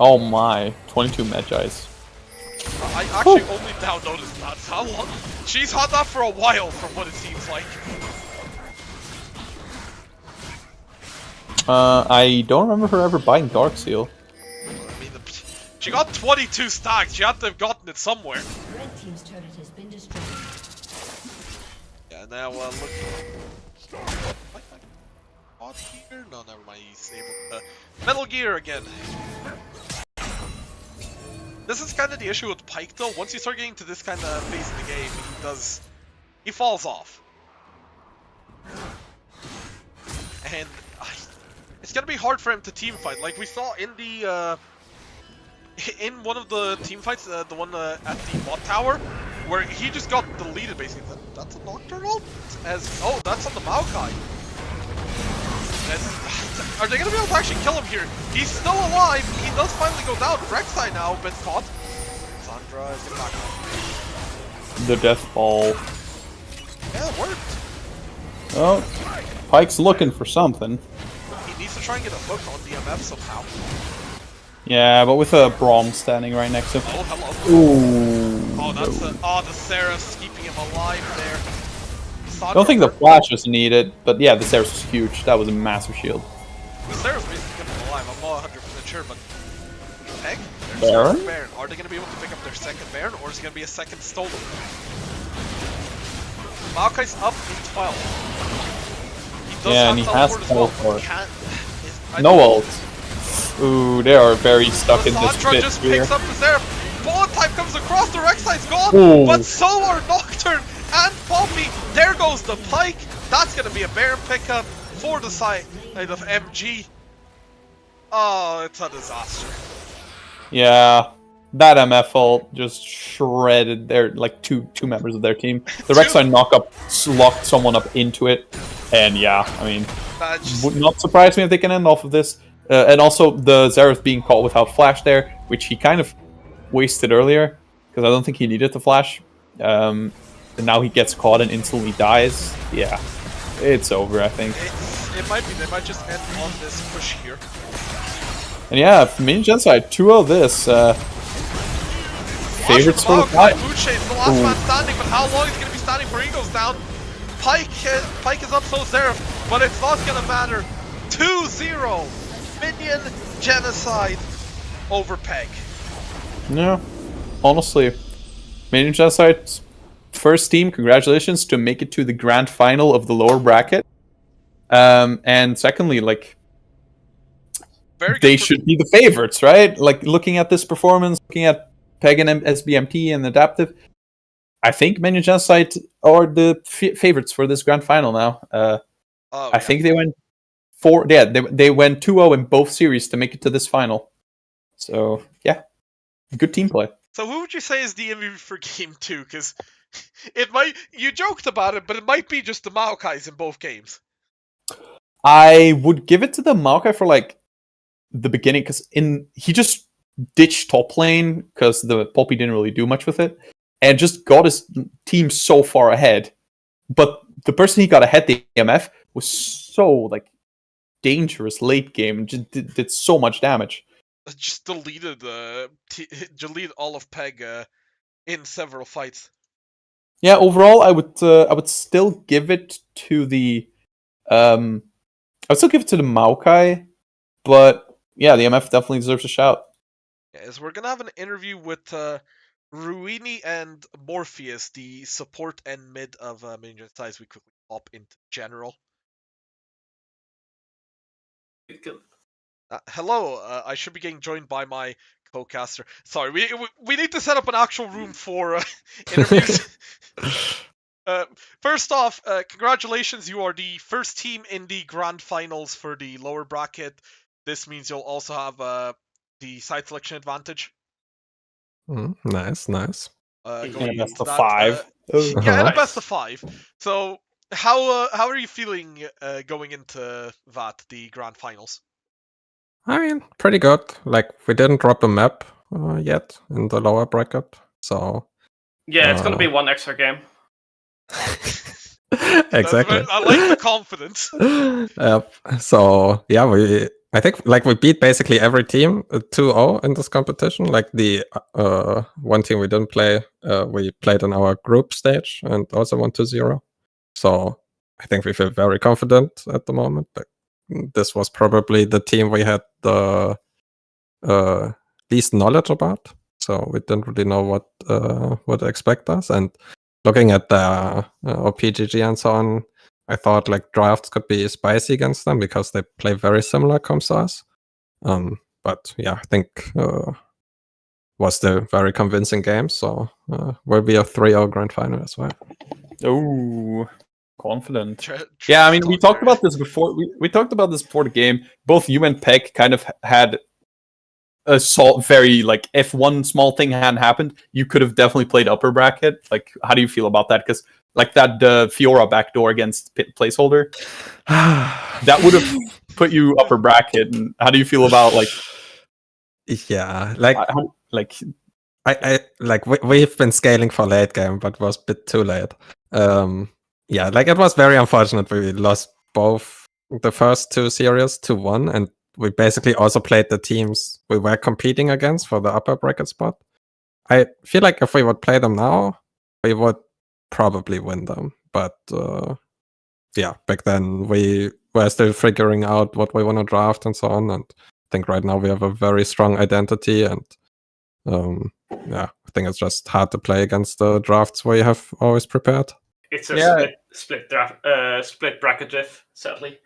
Oh my, 22 Medjai's. I actually only now noticed that. How long? She's had that for a while, from what it seems like. I don't remember her ever buying Dark Seal. I mean, she got 22 stacks. She had to have gotten it somewhere. Red team's turret has been destroyed. Yeah, now look. Odd here? No, never mind. He's able to Metal Gear again. This is kind of the issue with Pyke, though. Once you start getting to this kind of phase in the game, he falls off. And it's gonna be hard for him to team fight. Like we saw in the in one of the team fights, the one at the bot tower, where he just got deleted basically. That's a Nocturnal? Oh, that's on the Maokai. Are they gonna be able to actually kill him here? He's still alive. He does finally go down. Rek'Sai now been caught. Sandra is gonna back up. The death ball. Yeah, it worked. Oh, Pyke's looking for something. He needs to try and get a hook on DMF somehow. Yeah, but with a Braum standing right next to him. Oh, hello. Ooh. Oh, that's the Seraph's keeping him alive there. I don't think the flash was needed, but yeah, the Seraph's was huge. That was a massive shield. The Seraph's basically kept him alive. I'm not 100% sure, but Peg? Baron? Baron. Are they going to be able to pick up their second Baron, or is it going to be a second stolen? Maokai's up in 12. He does Yeah, have and he has teleport as well, teleport. but can't. No ult. Ooh, they are very stuck in this Lissandra pit just here. picks up the Seraph. Bullet time comes across, the Rek'Sai's gone, Ooh. but so are Nocturne and Poppy. There goes the Pyke. That's going to be a Baron pickup for the side of MG. Oh, it's a disaster. Yeah, that MF ult just shredded their like two members of their team. The Rek'Sai locked someone up into it, and yeah, I mean, would not surprise me if they can end off of this. And also the Xerath being caught without flash there, which he kind of wasted earlier because I don't think he needed the flash. And now he gets caught and instantly dies. Yeah, it's over, I think. It might be. They might just end on this push here. And yeah, Minion Genocide 2-0 this. Favorites for the fight. Moonshade, the last man standing, but how long is he going to be standing before he goes down? Pyke is up, so Xerath, but it's not going to matter. 2-0. Minion Genocide over Peg. Yeah, honestly, Minion Genocide's first team, congratulations to make it to the grand final of the lower bracket. And secondly, like, they should be the favorites, right? Like, looking at this performance, looking at Peg and SBMT and Adaptive, I think Minion Genocide are the favorites for this grand final now. I think they went they went 2-0 in both series to make it to this final. So, yeah, good team play. So who would you say is the MVP for Game 2? Because you joked about it, but it might be just the Maokais in both games. I would give it to the Maokai for, like, the beginning, because he just ditched top lane, because the Poppy didn't really do much with it, and just got his team so far ahead. But the person he got ahead, the EMF, was so, like, dangerous late game and just did so much damage. Just deleted all of Peg in several fights. Yeah, overall, I would still give it to the Maokai, but yeah, the MF definitely deserves a shout. Yes, we're gonna have an interview with Ruini and Morpheus, the support and mid of Minion Genocide. We quickly hop into general. Hello, I should be getting joined by my co-caster. Sorry, we need to set up an actual room for interviews. First off, congratulations, you are the first team in the grand finals for the lower bracket. This means you'll also have the side selection advantage. Nice. In a best of 5. Yeah, in a best of 5. So, how are you feeling going into that, the grand finals? I mean, pretty good. Like, we didn't drop a map yet in the lower bracket, so Yeah, it's gonna be one extra game. Exactly. I like the confidence. Yep. So yeah, I think like we beat basically every team 2-0 in this competition. Like the one team we didn't play, we played in our group stage and also won 2-0. So I think we feel very confident at the moment. Like, this was probably the team we had the least knowledge about. So we didn't really know what to expect us. And looking at the OPGG and so on, I thought like drafts could be spicy against them because they play very similar comps to us. But yeah, I think was the very convincing game. So will be a 3-0 grand final as well. Oh, confident. Yeah, I mean, we talked about this before. We talked about this before the game. Both you and Peg kind of had a very like if one small thing hadn't happened, you could have definitely played upper bracket. Like, how do you feel about that? Because like that Fiora backdoor against placeholder, that would have put you upper bracket. And how do you feel about like? Yeah, like like I like we've been scaling for late game, but was a bit too late. Yeah, like it was very unfortunate we lost both the first two series 2-1, and we basically also played the teams we were competing against for the upper bracket spot. I feel like if we would play them now, we would probably win them. But yeah, back then we were still figuring out what we want to draft and so on. And I think right now we have a very strong identity, and yeah, I think it's just hard to play against the drafts we have always prepared. It's a split bracket drift, sadly.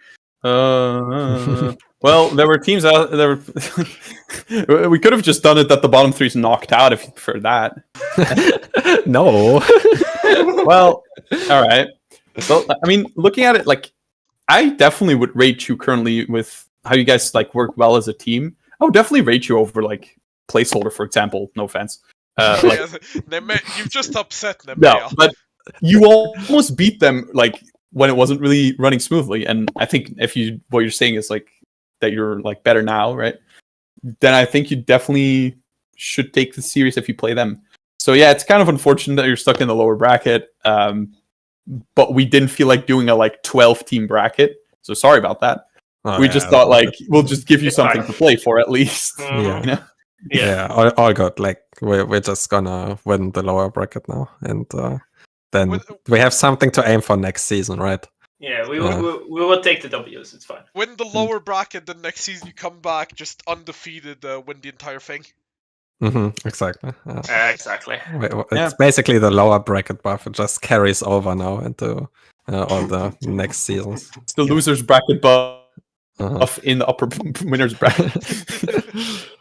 Well, there were teams out there. We could have just done it that the bottom three's knocked out if you prefer that. No. Well, all right. So, I mean, looking at it, like, I definitely would rate you currently with how you guys like work well as a team. I would definitely rate you over like placeholder, for example. No offense. Like, you've just upset them. No, but you almost beat them like when it wasn't really running smoothly. And I think if what you're saying is like that you're like better now, right? Then I think you definitely should take the series if you play them. So yeah, it's kind of unfortunate that you're stuck in the lower bracket. But we didn't feel like doing a like 12 team bracket. So sorry about that. We just thought like we'll just give you something to play for at least. Yeah. You know? Yeah, all good. Like we're just gonna win the lower bracket now, and then we have something to aim for next season, right? Yeah, we will take the W's. It's fine. Win the lower bracket, then next season you come back just undefeated, win the entire thing. Exactly. Exactly. It's basically the lower bracket buff. It just carries over now into all the next seasons. It's the losers bracket buff in the upper winners bracket.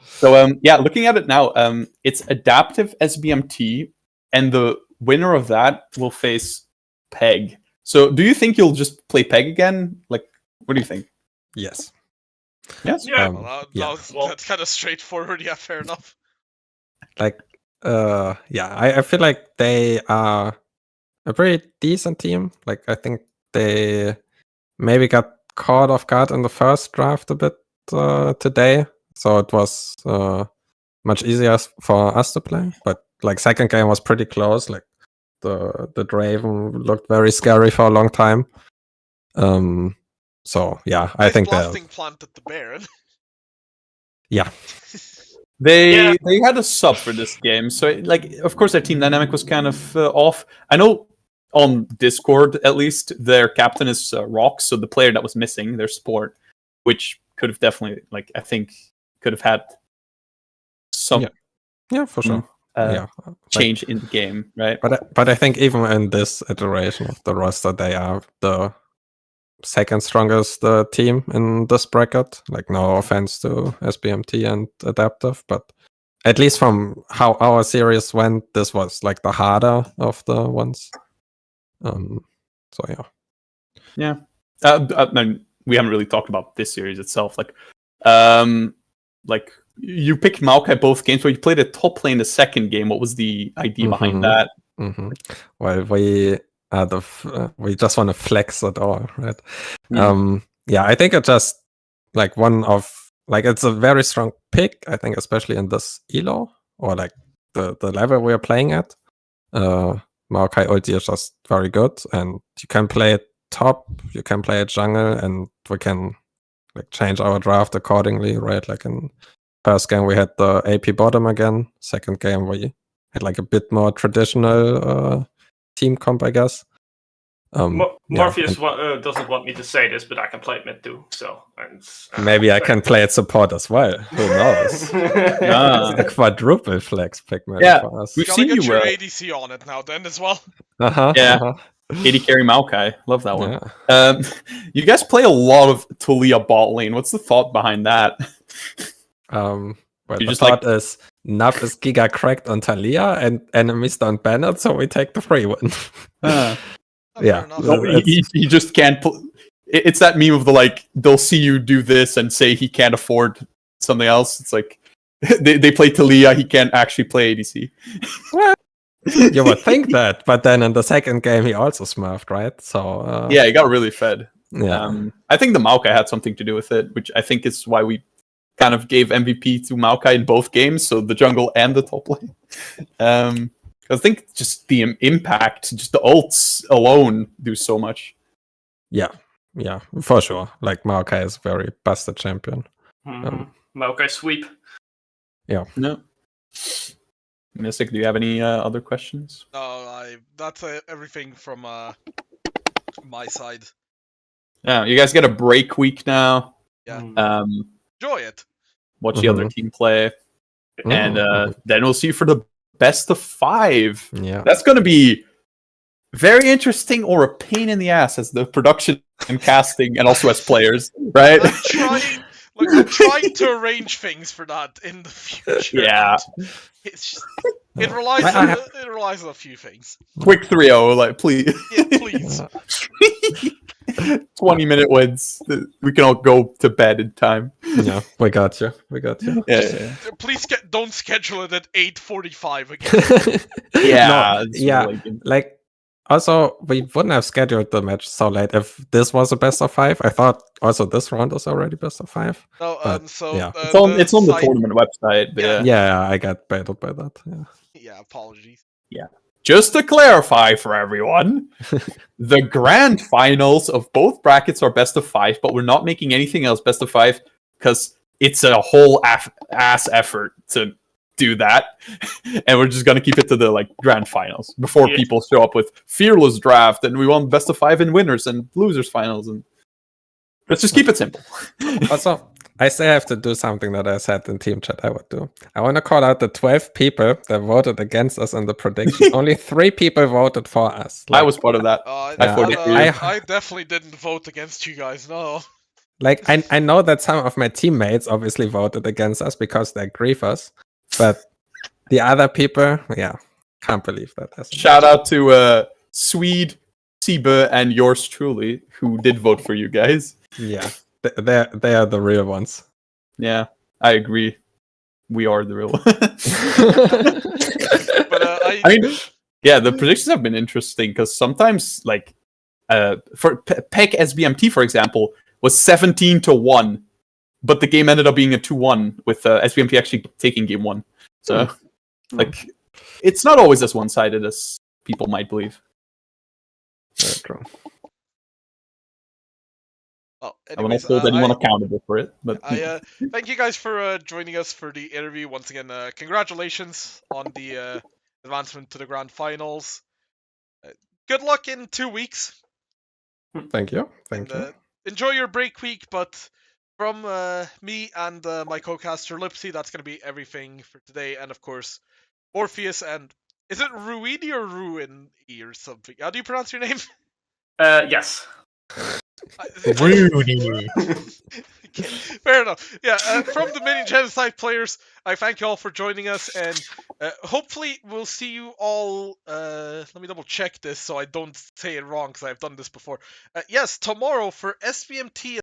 So yeah, looking at it now, it's adaptive SBMT, and the winner of that will face Peg. So do you think you'll just play Peg again? Like, what do you think? Yes. Yes. Yeah. That's kind of straightforward. Yeah, fair enough. Like, yeah, I feel like they are a very decent team. Like, I think they maybe got caught off guard in the first draft a bit today, so it was much easier for us to play. But like second game was pretty close. Like the Draven looked very scary for a long time. So yeah, I think blasting plant at the Baron. Yeah. They had a sub for this game, so like of course their team dynamic was kind of off. I know on Discord at least their captain is Rock, so the player that was missing, their support, which could have definitely like I think could have had some for sure change in the game, right? But I think even in this iteration of the roster, they are the second strongest team in this bracket. Like, no offense to SBMT and Adaptive, but at least from how our series went, this was like the harder of the ones. So yeah. We haven't really talked about this series itself. Like you picked Maokai both games, but you played a top lane the second game. What was the idea behind that? Well, we just want to flex it all, right? Yeah, I think it's just like it's a very strong pick. I think especially in this elo or like the level we are playing at. Maokai ulti is just very good, and you can play it top, you can play it jungle, and we can like change our draft accordingly, right? Like in first game we had the AP bottom again. Second game we had like a bit more traditional team comp, I guess. Morpheus doesn't want me to say this, but I can play it mid too. So maybe I can play it support as well. Who knows? It's a quadruple flex pick for us. We've Gotta seen get you your ADC on it now then as well. Yeah. AD carry Maokai. Love that one. Yeah. You guys play a lot of Talia bot lane. What's the thought behind that? Well, You the just thought is Nub is giga cracked on Talia and enemies don't ban it, so we take the free win. Oh, Yeah. fair enough. No, he just can't. It's that meme of the like they'll see you do this and say he can't afford something else. It's like they play Talia, he can't actually play ADC. You would think that, but then in the second game he also smurfed, right? So Yeah, he got really fed. yeah. I think the Maokai had something to do with it, which I think is why we kind of gave MVP to Maokai in both games, so the jungle and the top lane. I think just the impact, just the ults alone do so much. Yeah, for sure. Like Maokai is a very busted champion. Maokai sweep. No. Mystic, do you have any other questions? No, that's everything from my side. Yeah, you guys get a break week now. Yeah. Enjoy it. Watch the other team play. And then we'll see you for the best of 5. Yeah. That's going to be very interesting or a pain in the ass as the production and casting and also as players, right? I'm trying to arrange things for that in the future. Yeah. It relies on a few things. Quick 3-0, like, please. Yeah, please. 20-minute wins. We can all go to bed in time. Yeah, we got you. Yeah. Please don't schedule it at 8:45 again. Yeah. Like, also, we wouldn't have scheduled the match so late if this was a best of 5. I thought also this round was already best of 5. No, yeah. It's on the tournament website. But yeah, I got baited by that. Yeah, apologies. Yeah. Just to clarify for everyone, the grand finals of both brackets are best of 5, but we're not making anything else best of 5 because it's a whole ass effort to do that, and we're just gonna keep it to the like grand finals before people show up with fearless draft and we want best of 5 in winners and losers finals, and let's just keep it simple. Also, I say I have to do something that I said in team chat I would do. I want to call out the 12 people that voted against us in the prediction. Only 3 people voted for us. Like, I was part of that. I definitely didn't vote against you guys, no. Like, I know that some of my teammates obviously voted against us because they're griefers, but the other people, can't believe that. Shout out to Swede, Siba, and yours truly, who did vote for you guys. Yeah. They are the real ones. Yeah, I agree. We are the real ones. But I mean, yeah, the predictions have been interesting because sometimes, like, for PEG SBMT, for example, was 17-1, but the game ended up being a 2-1 with SBMT actually taking game 1. So, like, it's not always as one-sided as people might believe. Very true. Well, anyways, I will not hold anyone accountable for it. But thank you guys for joining us for the interview once again. Congratulations on the advancement to the grand finals. Good luck in 2 weeks. Thank you. Thank you. Enjoy your break week, but from me and my co-caster Lipsy, that's going to be everything for today. And of course, Morpheus and is it Ruini or Ruini or something? How do you pronounce your name? Yes. Rudy. Okay, fair enough. Yeah, from the mini genocide players, I thank you all for joining us, and hopefully we'll see you all. Let me double check this so I don't say it wrong because I've done this before. Yes, tomorrow for SBMT